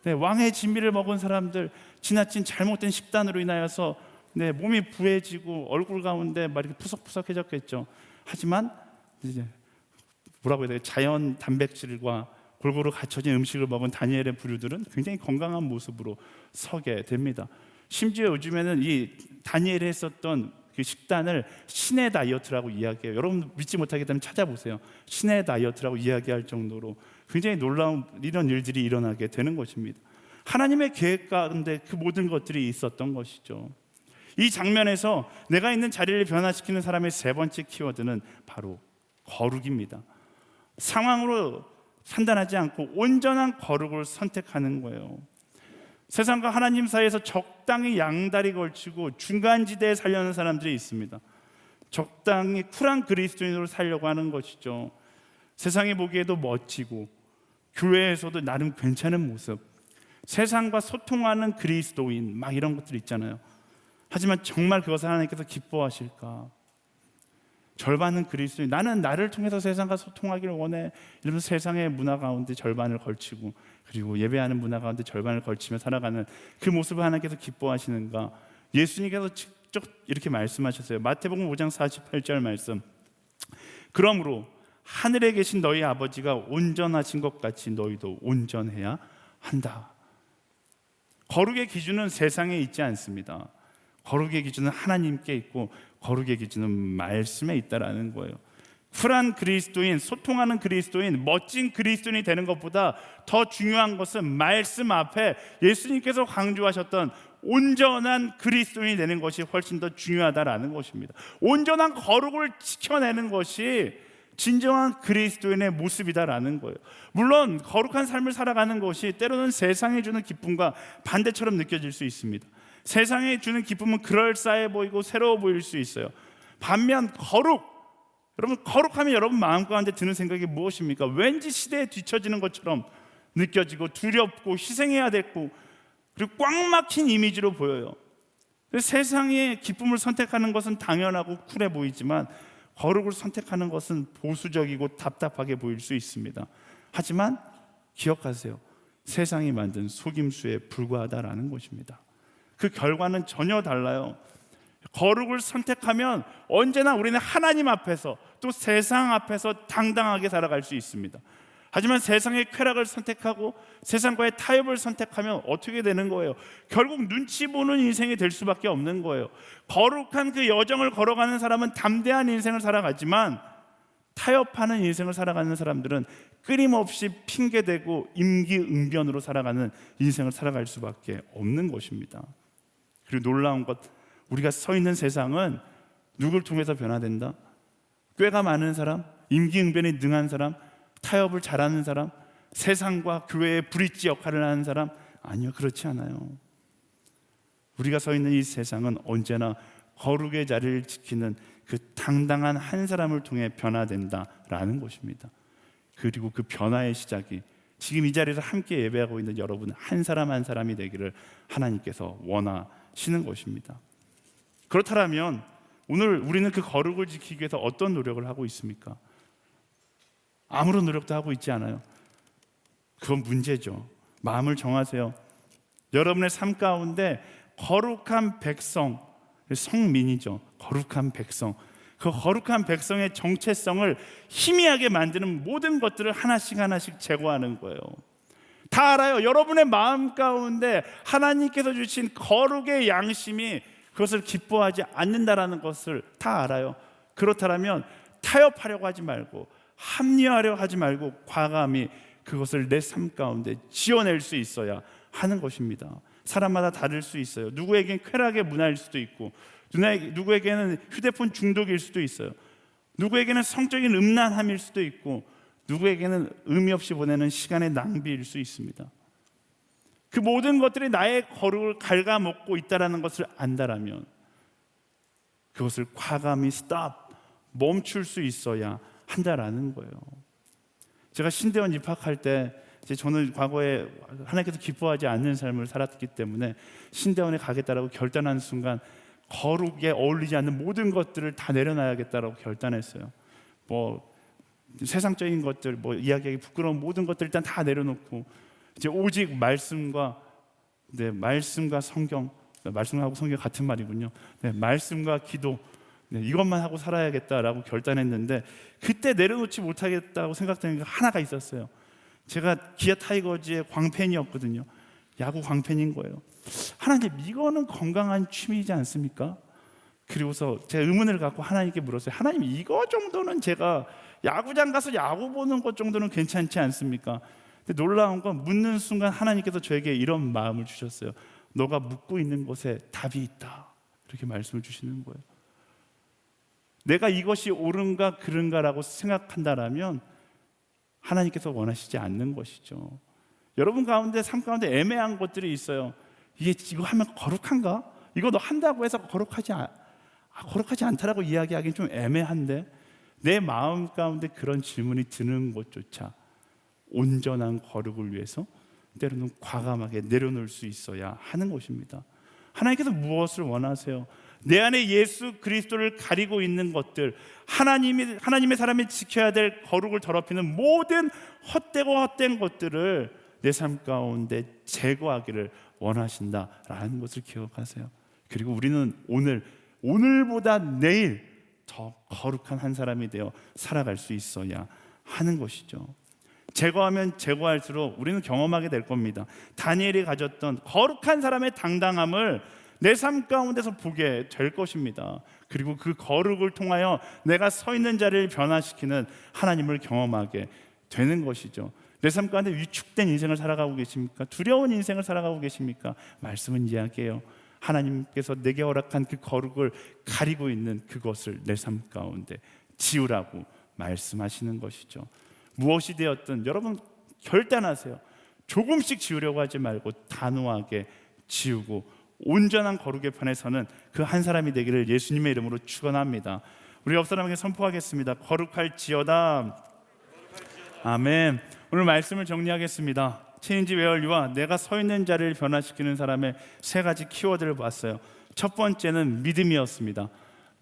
왕의 진미를 먹은 사람들, 지나친 잘못된 식단으로 인하여서 몸이 부해지고 얼굴 가운데 막 이렇게 푸석푸석해졌겠죠. 하지만 이제 뭐라고 해야 돼요? 자연 단백질과 골고루 갖춰진 음식을 먹은 다니엘의 부류들은 굉장히 건강한 모습으로 서게 됩니다. 심지어 요즘에는 이 다니엘이 했었던 그 식단을 신의 다이어트라고 이야기해요. 여러분 믿지 못하겠다면 찾아보세요. 신의 다이어트라고 이야기할 정도로 굉장히 놀라운 이런 일들이 일어나게 되는 것입니다. 하나님의 계획 가운데 그 모든 것들이 있었던 것이죠. 이 장면에서 내가 있는 자리를 변화시키는 사람의 세 번째 키워드는 바로 거룩입니다. 상황으로 판단하지 않고 온전한 거룩을 선택하는 거예요. 세상과 하나님 사이에서 적당히 양다리 걸치고 중간지대에 살려는 사람들이 있습니다. 적당히 쿨한 그리스도인으로 살려고 하는 것이죠. 세상이 보기에도 멋지고 교회에서도 나름 괜찮은 모습, 세상과 소통하는 그리스도인 막 이런 것들 있잖아요. 하지만 정말 그것을 하나님께서 기뻐하실까? 절반은 그리스도인, 나는 나를 통해서 세상과 소통하기를 원해, 이러면서 세상의 문화 가운데 절반을 걸치고 그리고 예배하는 문화 가운데 절반을 걸치며 살아가는 그 모습을 하나님께서 기뻐하시는가? 예수님께서 직접 이렇게 말씀하셨어요. 마태복음 5장 48절 말씀, 그러므로 하늘에 계신 너희 아버지가 온전하신 것 같이 너희도 온전해야 한다. 거룩의 기준은 세상에 있지 않습니다. 거룩의 기준은 하나님께 있고 거룩의 기준은 말씀에 있다라는 거예요. 쿨한 그리스도인, 소통하는 그리스도인, 멋진 그리스도인이 되는 것보다 더 중요한 것은 말씀 앞에 예수님께서 강조하셨던 온전한 그리스도인이 되는 것이 훨씬 더 중요하다라는 것입니다. 온전한 거룩을 지켜내는 것이 진정한 그리스도인의 모습이다라는 거예요. 물론 거룩한 삶을 살아가는 것이 때로는 세상에 주는 기쁨과 반대처럼 느껴질 수 있습니다. 세상에 주는 기쁨은 그럴싸해 보이고 새로워 보일 수 있어요. 반면 거룩, 여러분 거룩하면 여러분 마음 가운데 드는 생각이 무엇입니까? 왠지 시대에 뒤처지는 것처럼 느껴지고 두렵고 희생해야 됐고 그리고 꽉 막힌 이미지로 보여요. 세상의 기쁨을 선택하는 것은 당연하고 쿨해 보이지만 거룩을 선택하는 것은 보수적이고 답답하게 보일 수 있습니다. 하지만 기억하세요. 세상이 만든 속임수에 불과하다라는 것입니다. 그 결과는 전혀 달라요. 거룩을 선택하면 언제나 우리는 하나님 앞에서 또 세상 앞에서 당당하게 살아갈 수 있습니다. 하지만 세상의 쾌락을 선택하고 세상과의 타협을 선택하면 어떻게 되는 거예요? 결국 눈치 보는 인생이 될 수밖에 없는 거예요. 거룩한 그 여정을 걸어가는 사람은 담대한 인생을 살아가지만 타협하는 인생을 살아가는 사람들은 끊임없이 핑계대고 임기응변으로 살아가는 인생을 살아갈 수밖에 없는 것입니다. 그리고 놀라운 것, 우리가 서 있는 세상은 누굴 통해서 변화된다? 꾀가 많은 사람, 임기응변에 능한 사람, 타협을 잘하는 사람, 세상과 교회의 브릿지 역할을 하는 사람? 아니요, 그렇지 않아요. 우리가 서 있는 이 세상은 언제나 거룩의 자리를 지키는 그 당당한 한 사람을 통해 변화된다라는 것입니다. 그리고 그 변화의 시작이 지금 이 자리에서 함께 예배하고 있는 여러분 한 사람 한 사람이 되기를 하나님께서 원하시는 것입니다. 그렇다면 오늘 우리는 그 거룩을 지키기 위해서 어떤 노력을 하고 있습니까? 아무런 노력도 하고 있지 않아요. 그건 문제죠. 마음을 정하세요. 여러분의 삶 가운데 거룩한 백성, 성민이죠. 거룩한 백성, 그 거룩한 백성의 정체성을 희미하게 만드는 모든 것들을 하나씩 하나씩 제거하는 거예요. 다 알아요. 여러분의 마음 가운데 하나님께서 주신 거룩의 양심이 그것을 기뻐하지 않는다라는 것을 다 알아요. 그렇다면 타협하려고 하지 말고 합리화하려고 하지 말고 과감히 그것을 내 삶 가운데 지어낼 수 있어야 하는 것입니다. 사람마다 다를 수 있어요. 누구에겐 쾌락의 문화일 수도 있고, 누구에게는 휴대폰 중독일 수도 있어요. 누구에게는 성적인 음란함일 수도 있고, 누구에게는 의미 없이 보내는 시간의 낭비일 수 있습니다. 그 모든 것들이 나의 거룩을 갉아먹고 있다는 것을 안다라면 그것을 과감히 멈출 수 있어야 한다라는 거예요. 제가 신대원 입학할 때 저는 과거에 하나님께서 기뻐하지 않는 삶을 살았기 때문에 신대원에 가겠다라고 결단한 순간 거룩에 어울리지 않는 모든 것들을 다 내려놔야겠다라고 결단했어요. 세상적인 것들, 이야기하기 부끄러운 모든 것들 일단 다 내려놓고 이제 오직 말씀과 성경, 말씀하고 성경 같은 말이군요. 말씀과 기도, 이것만 하고 살아야겠다라고 결단했는데 그때 내려놓지 못하겠다고 생각되는 게 하나가 있었어요. 제가 기아 타이거즈의 광팬이었거든요. 야구 광팬인 거예요. 하나님, 이거는 건강한 취미이지 않습니까? 그리고서 제가 의문을 갖고 하나님께 물었어요. 하나님, 이거 정도는 제가 야구장 가서 야구 보는 것 정도는 괜찮지 않습니까? 근데 놀라운 건 묻는 순간 하나님께서 저에게 이런 마음을 주셨어요. 너가 묻고 있는 곳에 답이 있다. 이렇게 말씀을 주시는 거예요. 내가 이것이 옳은가 그른가라고 생각한다라면 하나님께서 원하시지 않는 것이죠. 여러분 가운데 삶 가운데 애매한 것들이 있어요. 이거 하면 거룩한가? 이거 너 한다고 해서 거룩하지 않다라고 이야기하기는 좀 애매한데 내 마음 가운데 그런 질문이 드는 것조차 온전한 거룩을 위해서 때로는 과감하게 내려놓을 수 있어야 하는 것입니다. 하나님께서 무엇을 원하세요? 내 안에 예수 그리스도를 가리고 있는 것들, 하나님의 사람이 지켜야 될 거룩을 더럽히는 모든 헛된 것들을 내 삶 가운데 제거하기를 원하신다라는 것을 기억하세요. 그리고 우리는 오늘보다 내일 더 거룩한 한 사람이 되어 살아갈 수 있어야 하는 것이죠. 제거하면 제거할수록 우리는 경험하게 될 겁니다. 다니엘이 가졌던 거룩한 사람의 당당함을 내 삶 가운데서 보게 될 것입니다. 그리고 그 거룩을 통하여 내가 서 있는 자리를 변화시키는 하나님을 경험하게 되는 것이죠. 내 삶 가운데 위축된 인생을 살아가고 계십니까? 두려운 인생을 살아가고 계십니까? 말씀은 이야기해요. 하나님께서 내게 허락한 그 거룩을 가리고 있는 그것을 내 삶 가운데 지우라고 말씀하시는 것이죠. 무엇이 되었든 여러분 결단하세요. 조금씩 지우려고 하지 말고 단호하게 지우고 온전한 거룩의 편에 서는 그 한 사람이 되기를 예수님의 이름으로 축원합니다. 우리 옆 사람에게 선포하겠습니다. 거룩할지어다. 아멘. 오늘 말씀을 정리하겠습니다. 체인지 웨얼리와 내가 서 있는 자리를 변화시키는 사람의 세 가지 키워드를 봤어요. 첫 번째는 믿음이었습니다.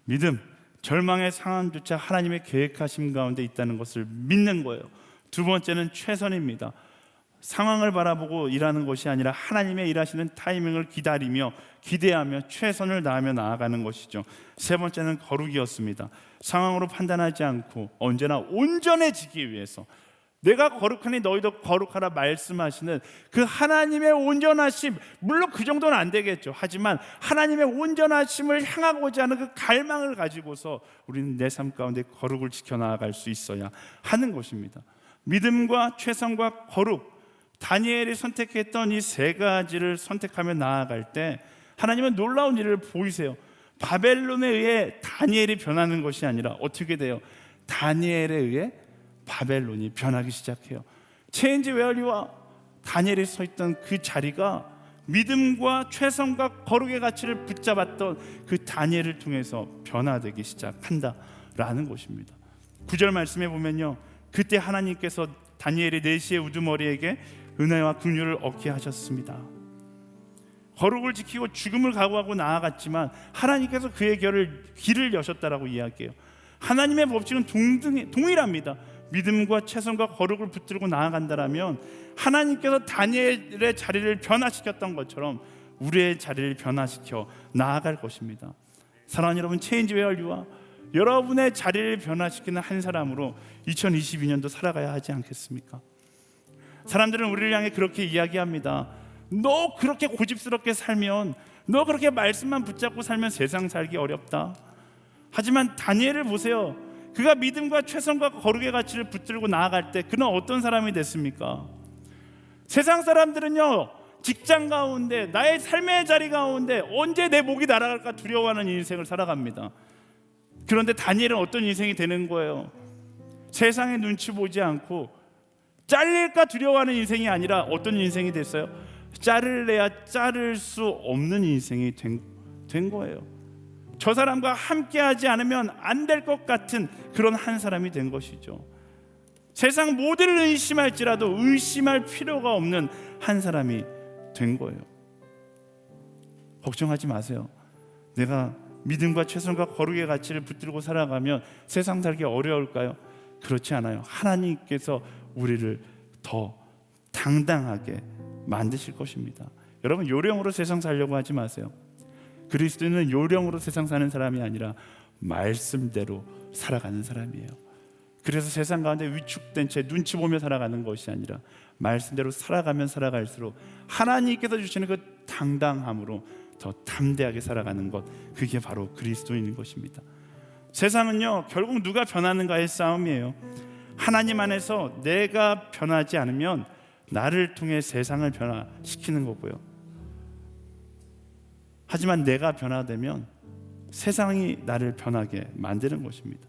믿음, 절망의 상황조차 하나님의 계획하심 가운데 있다는 것을 믿는 거예요. 두 번째는 최선입니다. 상황을 바라보고 일하는 것이 아니라 하나님의 일하시는 타이밍을 기다리며 기대하며 최선을 다하며 나아가는 것이죠. 세 번째는 거룩이었습니다. 상황으로 판단하지 않고 언제나 온전해지기 위해서 내가 거룩하니 너희도 거룩하라 말씀하시는 그 하나님의 온전하심, 물론 그 정도는 안 되겠죠. 하지만 하나님의 온전하심을 향하고자 하는 그 갈망을 가지고서 우리는 내 삶 가운데 거룩을 지켜나갈 수 있어야 하는 것입니다. 믿음과 최선과 거룩, 다니엘이 선택했던 이 세 가지를 선택하며 나아갈 때 하나님은 놀라운 일을 보이세요. 바벨론에 의해 다니엘이 변하는 것이 아니라 어떻게 돼요? 다니엘에 의해 바벨론이 변하기 시작해요. 체인지 웨어리와 다니엘이 서 있던 그 자리가 믿음과 최선과 거룩의 가치를 붙잡았던 그 다니엘을 통해서 변화되기 시작한다라는 것입니다. 9절 말씀에 보면요, 그때 하나님께서 다니엘의 내시의 우두머리에게 은혜와 긍휼을 얻게 하셨습니다. 거룩을 지키고 죽음을 각오하고 나아갔지만 하나님께서 그의 길을 여셨다라고 이야기해요. 하나님의 법칙은 동일합니다. 믿음과 최선과 거룩을 붙들고 나아간다라면 하나님께서 다니엘의 자리를 변화시켰던 것처럼 우리의 자리를 변화시켜 나아갈 것입니다. 사랑하는 여러분, 체인지 웨어리와 여러분의 자리를 변화시키는 한 사람으로 2022년도 살아가야 하지 않겠습니까? 사람들은 우리를 향해 그렇게 이야기합니다. 너 그렇게 고집스럽게 살면, 너 그렇게 말씀만 붙잡고 살면 세상 살기 어렵다. 하지만 다니엘을 보세요. 그가 믿음과 최선과 거룩의 가치를 붙들고 나아갈 때 그는 어떤 사람이 됐습니까? 세상 사람들은요, 직장 가운데, 나의 삶의 자리 가운데 언제 내 목이 날아갈까 두려워하는 인생을 살아갑니다. 그런데 다니엘은 어떤 인생이 되는 거예요? 세상의 눈치 보지 않고 잘릴까 두려워하는 인생이 아니라 어떤 인생이 됐어요? 자를래야 자를 수 없는 인생이 된 거예요. 저 사람과 함께하지 않으면 안 될 것 같은 그런 한 사람이 된 것이죠. 세상 모두를 의심할지라도 의심할 필요가 없는 한 사람이 된 거예요. 걱정하지 마세요. 내가 믿음과 최선과 거룩의 가치를 붙들고 살아가면 세상 살기 어려울까요? 그렇지 않아요. 하나님께서 우리를 더 당당하게 만드실 것입니다. 여러분, 요령으로 세상 살려고 하지 마세요. 그리스도인은 요령으로 세상 사는 사람이 아니라 말씀대로 살아가는 사람이에요. 그래서 세상 가운데 위축된 채 눈치 보며 살아가는 것이 아니라 말씀대로 살아가면 살아갈수록 하나님께서 주시는 그 당당함으로 더 담대하게 살아가는 것, 그게 바로 그리스도인인 것입니다. 세상은요, 결국 누가 변하는가의 싸움이에요. 하나님 안에서 내가 변하지 않으면 나를 통해 세상을 변화시키는 거고요. 하지만 내가 변화되면 세상이 나를 변하게 만드는 것입니다.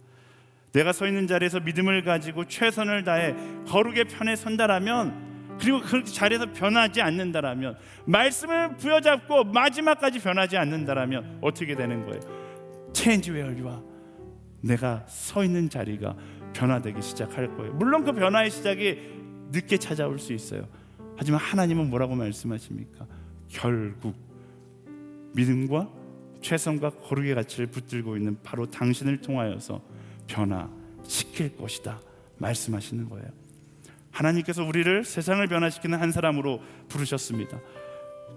내가 서 있는 자리에서 믿음을 가지고 최선을 다해 거룩의 편에 선다라면, 그리고 그 자리에서 변하지 않는다라면, 말씀을 부여잡고 마지막까지 변하지 않는다라면 어떻게 되는 거예요? 체인지 웨어리와 내가 서 있는 자리가 변화되기 시작할 거예요. 물론 그 변화의 시작이 늦게 찾아올 수 있어요. 하지만 하나님은 뭐라고 말씀하십니까? 결국 믿음과 최선과 거룩의 가치를 붙들고 있는 바로 당신을 통하여서 변화시킬 것이다 말씀하시는 거예요. 하나님께서 우리를 세상을 변화시키는 한 사람으로 부르셨습니다.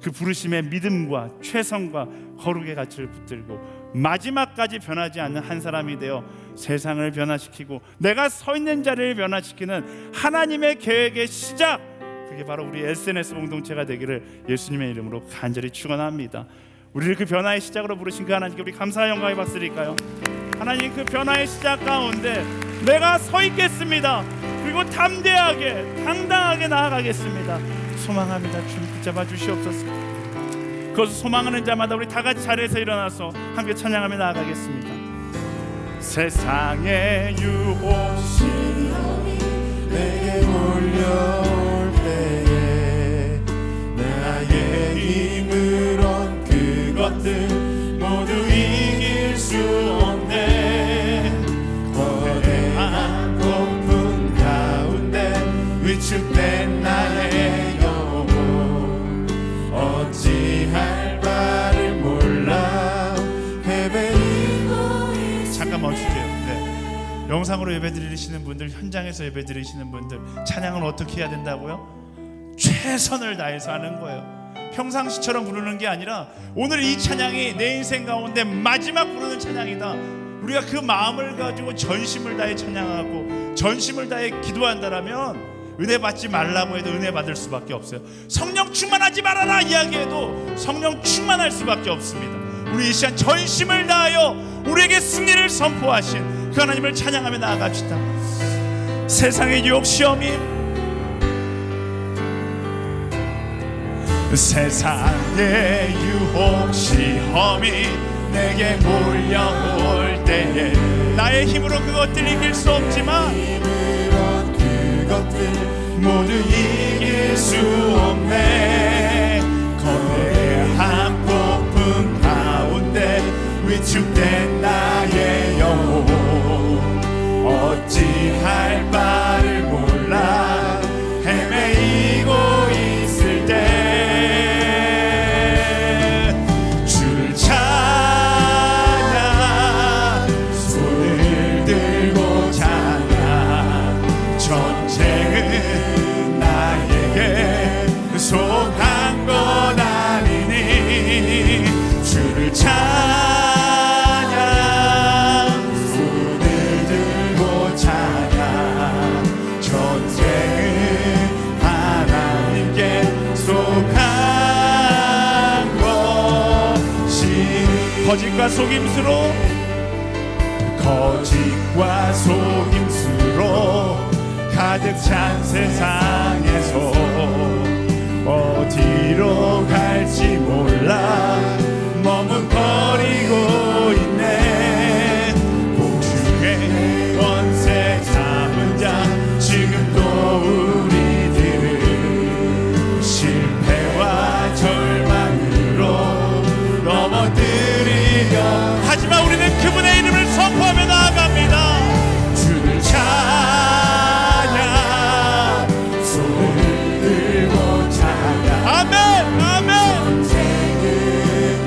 그 부르심에 믿음과 최선과 거룩의 가치를 붙들고 마지막까지 변하지 않는 한 사람이 되어 세상을 변화시키고 내가 서 있는 자리를 변화시키는 하나님의 계획의 시작, 그게 바로 우리 SNS 공동체가 되기를 예수님의 이름으로 간절히 축원합니다. 우리를 그 변화의 시작으로 부르신 그 하나님께 우리 감사와 영광의 박수 드릴까요? 하나님, 그 변화의 시작 가운데 내가 서 있겠습니다. 그리고 담대하게 당당하게 나아가겠습니다. 소망합니다. 주님 붙잡아 주시옵소서. 그것을 소망하는 자마다 우리 다 같이 자리에서 일어나서 함께 찬양하며 나아가겠습니다. 세상의 유혹 내게 몰려올 때에 나의 힘으론 그것들 모두 이길 수 없네. 거대한 폭풍 가운데 위축된 나의 영혼 어찌할 바를 몰라 헤매이고 있어. 잠깐 멈추세요. 네. 영상으로 예배드리시는 분들, 현장에서 예배드리시는 분들, 찬양은 어떻게 해야 된다고요? 최선을 다해서 하는 거예요. 평상시처럼 부르는 게 아니라 오늘 이 찬양이 내 인생 가운데 마지막 부르는 찬양이다. 우리가 그 마음을 가지고 전심을 다해 찬양하고 전심을 다해 기도한다라면 은혜 받지 말라고 해도 은혜 받을 수밖에 없어요. 성령 충만하지 말아라 이야기해도 성령 충만할 수밖에 없습니다. 우리 이 시간 전심을 다하여 우리에게 승리를 선포하신 그 하나님을 찬양하며 나아갑시다. 세상의 유혹 시험이, 세상의 유혹 시험이 내게 몰려올 때에 나의 힘으로 그것들 이길 수 없지만 힘으로 그것들 모두 이길 수 없네. 거대한 폭풍 가운데 위축된 나의 영혼 어찌할 바를 몰라 헤매이고 있을 때 주를 찾아 손을 들고 찾아 전쟁은 나에게 속한 것 아니니 주를 찾아 손을 들고 찾아 전쟁은 하나님께 속한 것이 거짓과 속임수로 거짓과 속임수로 가득 찬 세상에서 어디로 갈지 몰라 머뭇거리고 있네. 공중의 권세 잡은 자 지금도 우리들을 실패와 절망으로 넘어뜨리려 하지만 우리는 그분의 이름을 선포하며 나아갑니다. 주를 찾아 손을 들고 찾아 아멘 아멘. 전쟁은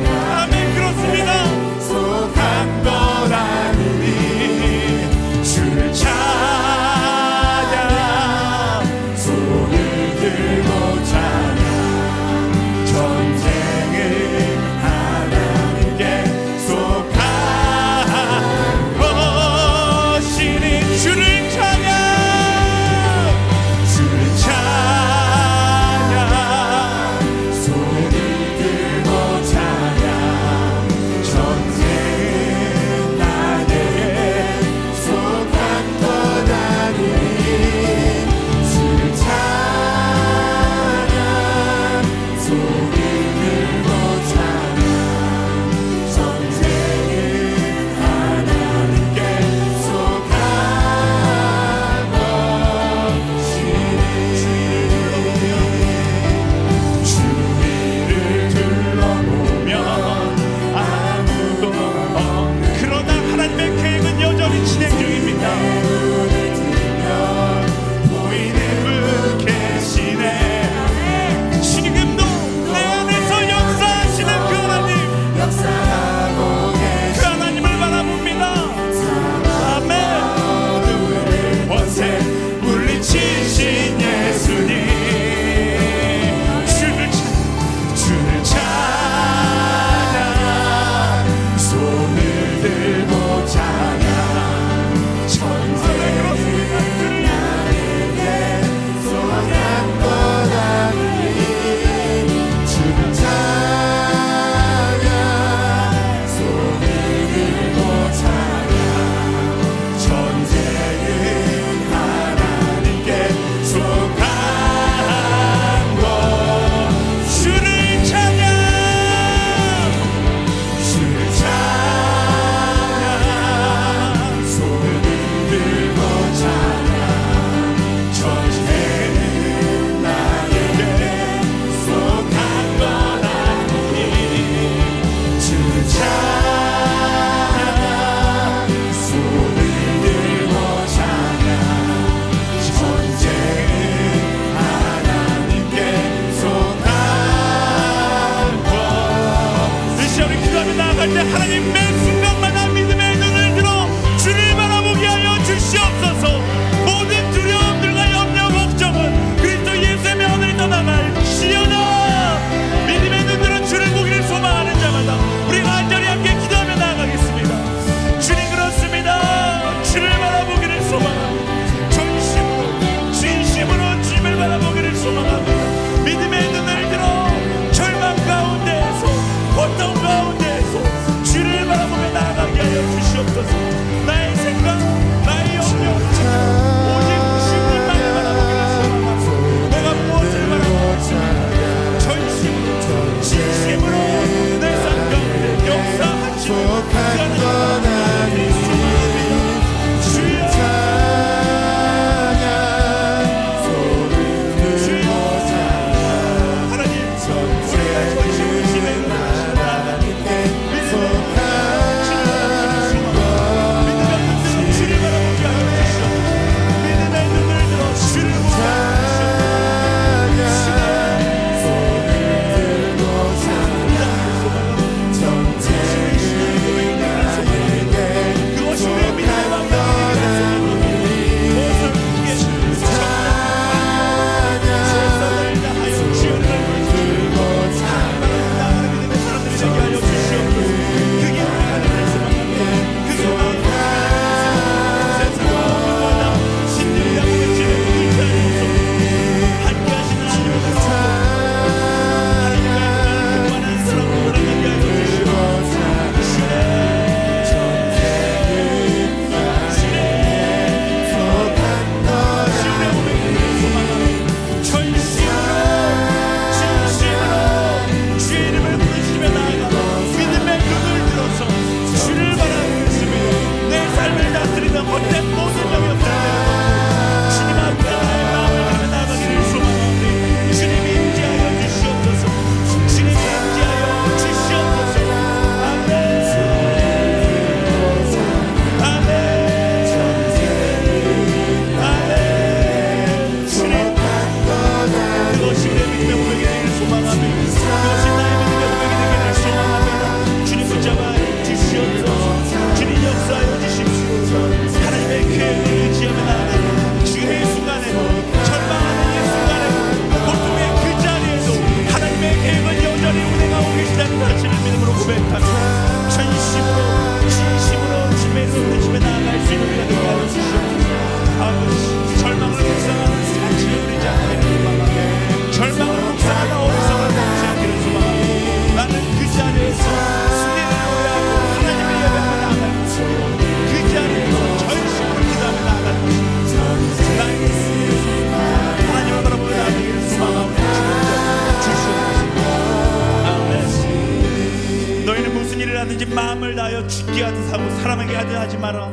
죽게 하듯 하고 사람에게 하듯 하지 마라.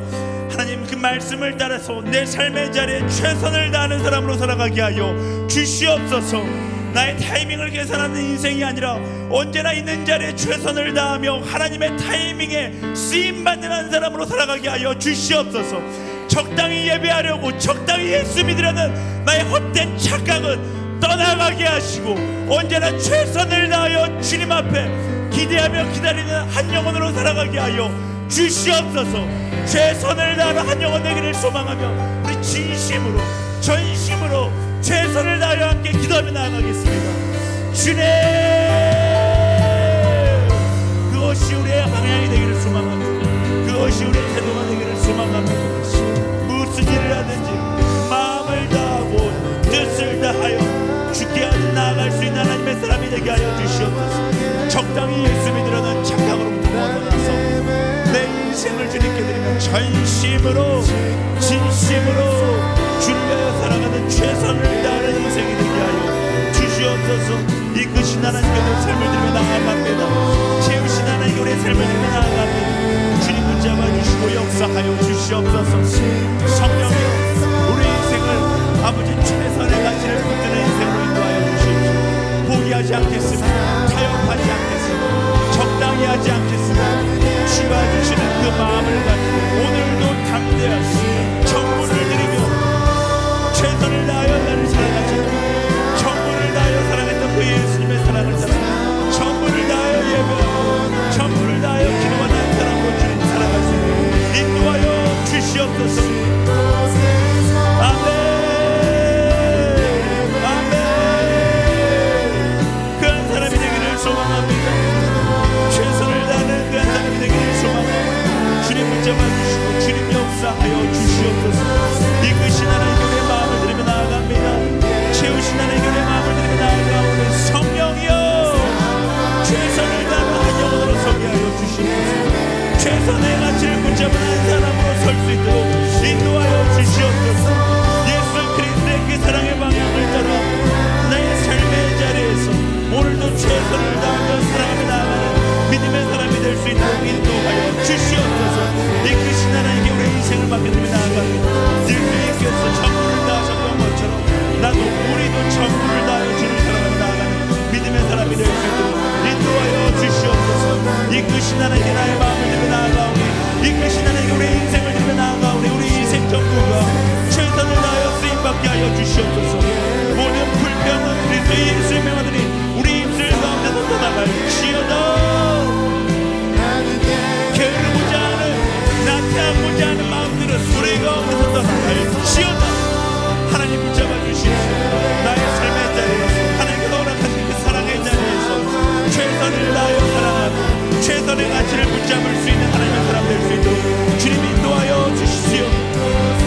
하나님, 그 말씀을 따라서 내 삶의 자리에 최선을 다하는 사람으로 살아가게 하여 주시옵소서. 나의 타이밍을 계산하는 인생이 아니라 언제나 있는 자리에 최선을 다하며 하나님의 타이밍에 쓰임받는 한 사람으로 살아가게 하여 주시옵소서. 적당히 예배하려고 적당히 예수 믿으려는 나의 헛된 착각은 떠나가게 하시고 언제나 최선을 다하여 주님 앞에 기대하며 기다리는 한 영혼으로 살아가게 하여 주시옵소서. 최선을 다하는 한 영혼 되기를 소망하며 우리 진심으로 전심으로 최선을 다하여 함께 기도하며 나아가겠습니다. 주님, 그것이 우리의 방향이 되기를 소망합니다. 그것이 우리의 태도가 되기를 소망합니다. 무슨 일을 하든지 마음을 다하고 뜻을 다하여 주께 하듯 나아갈 수 있는 하나님의 사람이 되게 하여 주시옵소서. 적당히 예수 믿으려는 착각으로부터 벗어나서 내 인생을 주님께 드리며 전심으로 진심으로 주를 위하여 살아가는 최선을 다하는 인생이 되게 하여 주시옵소서. 이끄신 하나님께 내 삶을 드리며 나아갑니다. 채우신 하나님께 우리의 삶을 드리며 나아갑니다. 주님 붙잡아 주시고 역사하여 주시옵소서. 성령이여, 우리 인생을 아버지 최선의 가치를 붙드는 인생으로 인도하여 주시옵소서. 포기하지 않겠습니다. 타협하지 않겠습니다. 적당히 하지 않겠습니다. 주가 주시는 그 마음을 가지고 오늘도 담대하시 정문을 드리며 최선을 다하여 나를 사랑하시고 정문을 다하여 사랑했던 그 예수님의 사랑을 따라 정문을 다하여 예배하고 정문을 다하여 기도하는 사랑으로 주님 살아갈 수 있는 인도하여 주시옵소서. 아멘, 아멘. 그 한 사람이 되기를 소망합니다. 최선을 다하는 그 한 사람이 되기를 소망합니다. 주님 붙잡아 주시고 주님 역사하여 주시옵소서. 이끄신 하나님께 우리의 마음을 드리며 나아갑니다. 채우신 하나님께 우리의 마음을 드리며 나아가오니 성령이여, 최선을 다하는 한 영혼으로 서게 하여 주시옵소서. 최선의 가치를 붙잡은 한 사람으로 설 수 있도록 인도하여 주시옵소서. 예수 그리스도의 그 사랑의 방향을 따라 나의 삶의 자리에서 오늘도 최선을 다하며 사랑하며 나아가는 믿음의 사람이 될 수 있도록 인도하여 주시옵소서. 이끄신 하나님께 우리의 인생을 맡겨드리며 나아갑니다. 예수님께서 전부를 다하셨던 것처럼 나도 우리도 전부를 다하여 주를 사랑하며 나아가는 믿음의 사람이 될 수 있도록 인도하여 주시옵소서. 이끄신 하나님께 나의 마음을 들며 나아가오니 이끄신 하나님께 우리의 인생을 들며 나아가오니 우리 인생 전부가 최선을 다하여 쓰임받게 하여 주시옵소서. 모든 불평은 그리스도 예수의 명하더니 우리 입술 가운데서 떠나갈지어다. 게으르고자 하는 나태하고자 하는 마음들은 우리 가운데서 떠나갈지어다. 하나님 붙잡아 주시옵소서. 나의 삶의 자리에서 하나님께서 허락하신 그 사랑의 자리에서 최선을 다하여 사랑하고 최선의 가치를 붙잡을 수 있는 하나님의 사람 될 수 있도록 주님 인도하여 주시옵소서.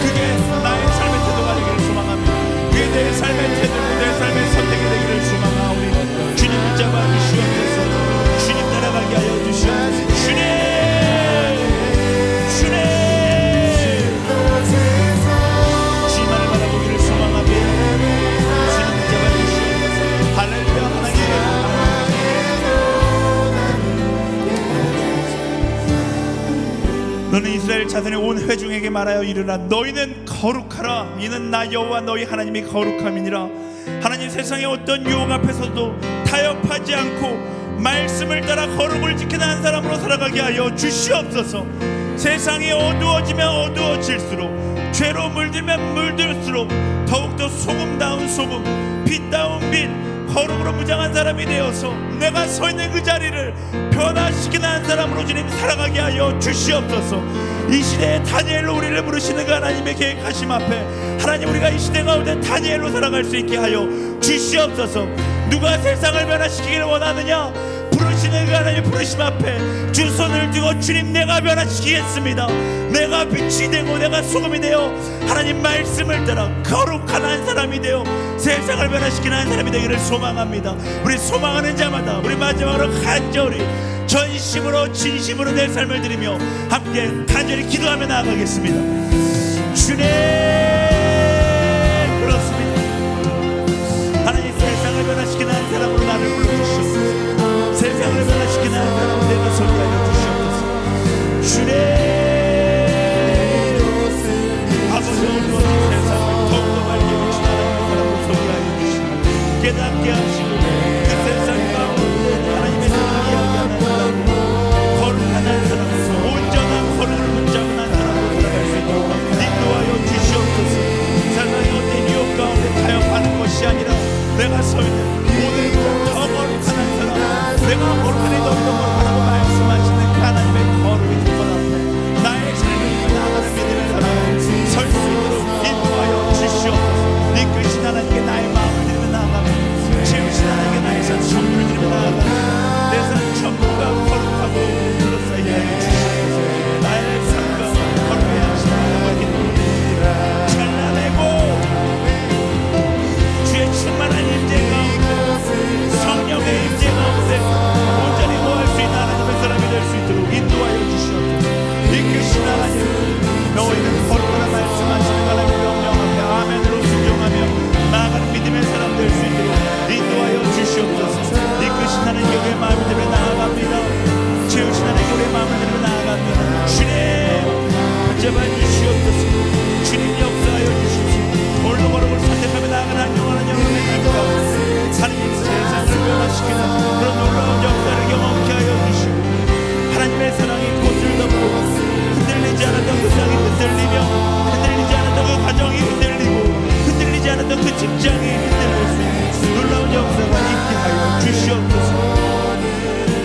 그게 나의 삶의 태도가 되기를 소망합니다. 그게 내 삶의 태도고 내 삶의 선택이 되기를 소망하오니 주님 붙잡아 주시옵소서. 주님 따라가게 하여 주시옵소서. 주님 주님만을 바라보기를 소망합니다. 주님 붙잡아 주시옵소서. 할렐루야. 하나님 너는 이스라엘 자손의 온 회중에게 말하여 이르라. 너희는 거룩하라. 이는 나 여호와 너희 하나님이 거룩함이니라. 하나님, 세상의 어떤 유혹 앞에서도 타협하지 않고 말씀을 따라 거룩을 지키는 한 사람으로 살아가게 하여 주시옵소서. 세상이 어두워지면 어두워질수록 죄로 물들면 물들수록 더욱더 소금다운 소금, 빛다운 빛, 거룩으로 무장한 사람이 되어서 내가 서 있는 그 자리를 변화시키는 한 사람으로 주님 살아가게 하여 주시옵소서. 이 시대에 다니엘로 우리를 부르시는 그 하나님의 계획하심 앞에 하나님, 우리가 이 시대 가운데 다니엘로 살아갈 수 있게 하여 주시옵소서. 누가 세상을 변화시키기를 원하느냐? 부르시는 그 하나님의 부르심 앞에 주 손을 두고 주님, 내가 변화시키겠습니다. 내가 빛이 되고 내가 소금이 되어 하나님 말씀을 따라 거룩한 한 사람이 되어 세상을 변화시키는 한 사람이 되기를 소망합니다. 우리 소망하는 자마다 우리 마지막으로 간절히 전심으로 진심으로 내 삶을 드리며 함께 간절히 기도하며 나아가겠습니다. 주님, 그렇습니다. 하나님, 세상을 변화시키는 한 사람으로 나를 불러주시옵소서. 세상을 변화시키는 한 사람으로 내가 서게 하여 주시옵소서. 주님 아버지 오늘 세상을 더욱더 밝게 비추는 하나님의 사랑으로 소개하여 주시고 깨닫게 하시고 그 세상 가운데 하나님의 사랑을 이야기하는 사람 거룩한 한 사람으로 온전한 거룩을 붙잡은 한 사람으로 살아갈 수 있도록 인도하여 주시옵소서. 세상의 어떤 유혹 가운데 타협하는 것이 아니라 내가 서 있는 오늘보다 더 거룩한 한 사람 내가 거룩하니 더 거룩하다고 말씀하시는 그 하나님의 거룩의 기본 앞에 나의 삶을 나아가는 믿음의 사람을 설 수 있도록 인도하여 주시옵소서. 이끄신 하나님께 나의 마음을 드리며 나아가며 채우신 하나님께 나의 산 선물을 드리며 나아가며 내 산 전부가 거룩하고 그렇사이 하여 주시옵소서. 나의 삶과 거룩해야 하시는 하나님께 찬란하고 주의 충만한 임재 가운데 성령의 임재 가운데 온전히 거할 수 있는 하나님의 사람이 될 수 있도록 인도하여 주시옵소서. 이끄신 하나님 너희는 거룩하라 말씀하시는 하나님의 명령 앞에 아멘으로 순종하며 나아가는 믿음의 사람 될 수 있도록 인도하여 주시옵소서. 이끄신 하나님께 우리의 마음을 들여 나아갑니다. 채우신 하나님께 우리의 마음을 들여 나아갑니다. 주님 붙잡아 주시옵소서. 주님 역사하여 주십시오. 홀로 거룩을 선택하며 나아가는 한 영원한 영혼의 삶 가운데 하나님 세상을 변화시키는 그런 놀라운 역사를 경험케 하여 주시고 하나님의 사랑이 꽃을 덮고 흔들리지 않았던 그 땅이 흔들리며 흔들리지 않았던 그 가정이 흔들리고 흔들리지 않았던 그 직장이 흔들릴 수 있는 놀라운 역사가 있게 하여 주시옵소서.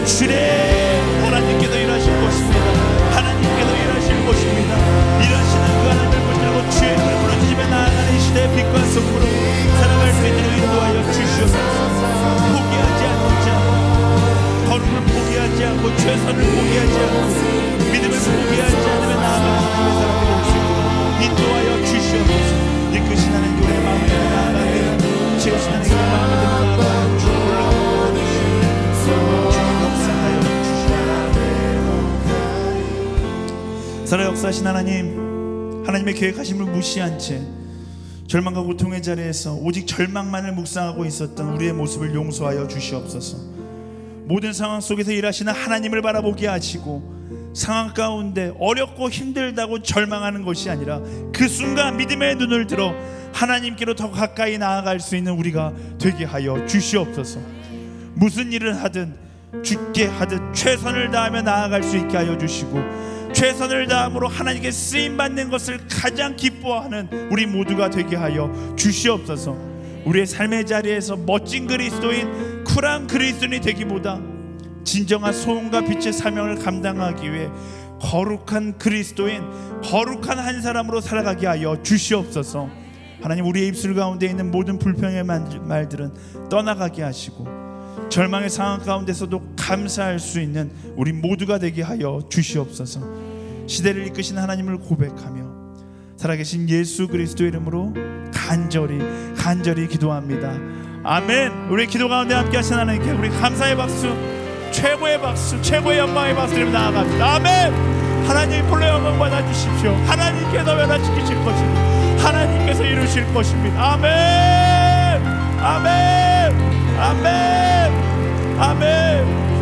주님 하나님께도 일하실 것입니다. 하나님께도 일하실 것입니다. 일하시는 그 하나님을 붙들고 주의 이름을 부르짖으며 나아가는 이 시대의 빛과 소금으로 살아갈 수 있도록 인도하여 주시옵소서. 포기하지 않는 자 거룩을 포기하지 않고 최선을 포기하지 않고 믿음을 포기하지 않으며 나아가는 하나님의 사람이 될 수 있도록 인도하여 주시옵소서. 이끄신 하나님 우리의 마음을 들여 나아갑니다. 채우신 하나님 우리의 마음을 들여 나아가며 주를 역사하여 주시옵소서. 살아 역사하신 하나님 하나님의 계획하심을 무시한 채 절망과 고통의 자리에서 오직 절망만을 묵상하고 있었던 우리의 모습을 용서하여 주시옵소서. 모든 상황 속에서 일하시는 하나님을 바라보게 하시고 상황 가운데 어렵고 힘들다고 절망하는 것이 아니라 그 순간 믿음의 눈을 들어 하나님께로 더 가까이 나아갈 수 있는 우리가 되게 하여 주시옵소서. 무슨 일을 하든 죽게 하듯 최선을 다하며 나아갈 수 있게 하여 주시고 최선을 다함으로 하나님께 쓰임받는 것을 가장 기뻐하는 우리 모두가 되게 하여 주시옵소서. 우리의 삶의 자리에서 멋진 그리스도인 쿨한 그리스도인이 되기보다 진정한 소원과 빛의 사명을 감당하기 위해 거룩한 그리스도인 거룩한 한 사람으로 살아가게 하여 주시옵소서. 하나님 우리의 입술 가운데 있는 모든 불평의 말들은 떠나가게 하시고 절망의 상황 가운데서도 감사할 수 있는 우리 모두가 되게 하여 주시옵소서. 시대를 이끄신 하나님을 고백하며 살아계신 예수 그리스도의 이름으로 간절히 기도합니다. 아멘. 우리 기도 가운데 함께 하신 하나님께 우리 감사의 박수, 최고의 박수, 최고의 영광의 박수 드리며 나아갑니다. 아멘. 하나님 홀로 영광 받아주십시오. 하나님께서 변화시키실 것입니다. 하나님께서 이루실 것입니다. 아멘. 아멘. 아멘. 아멘.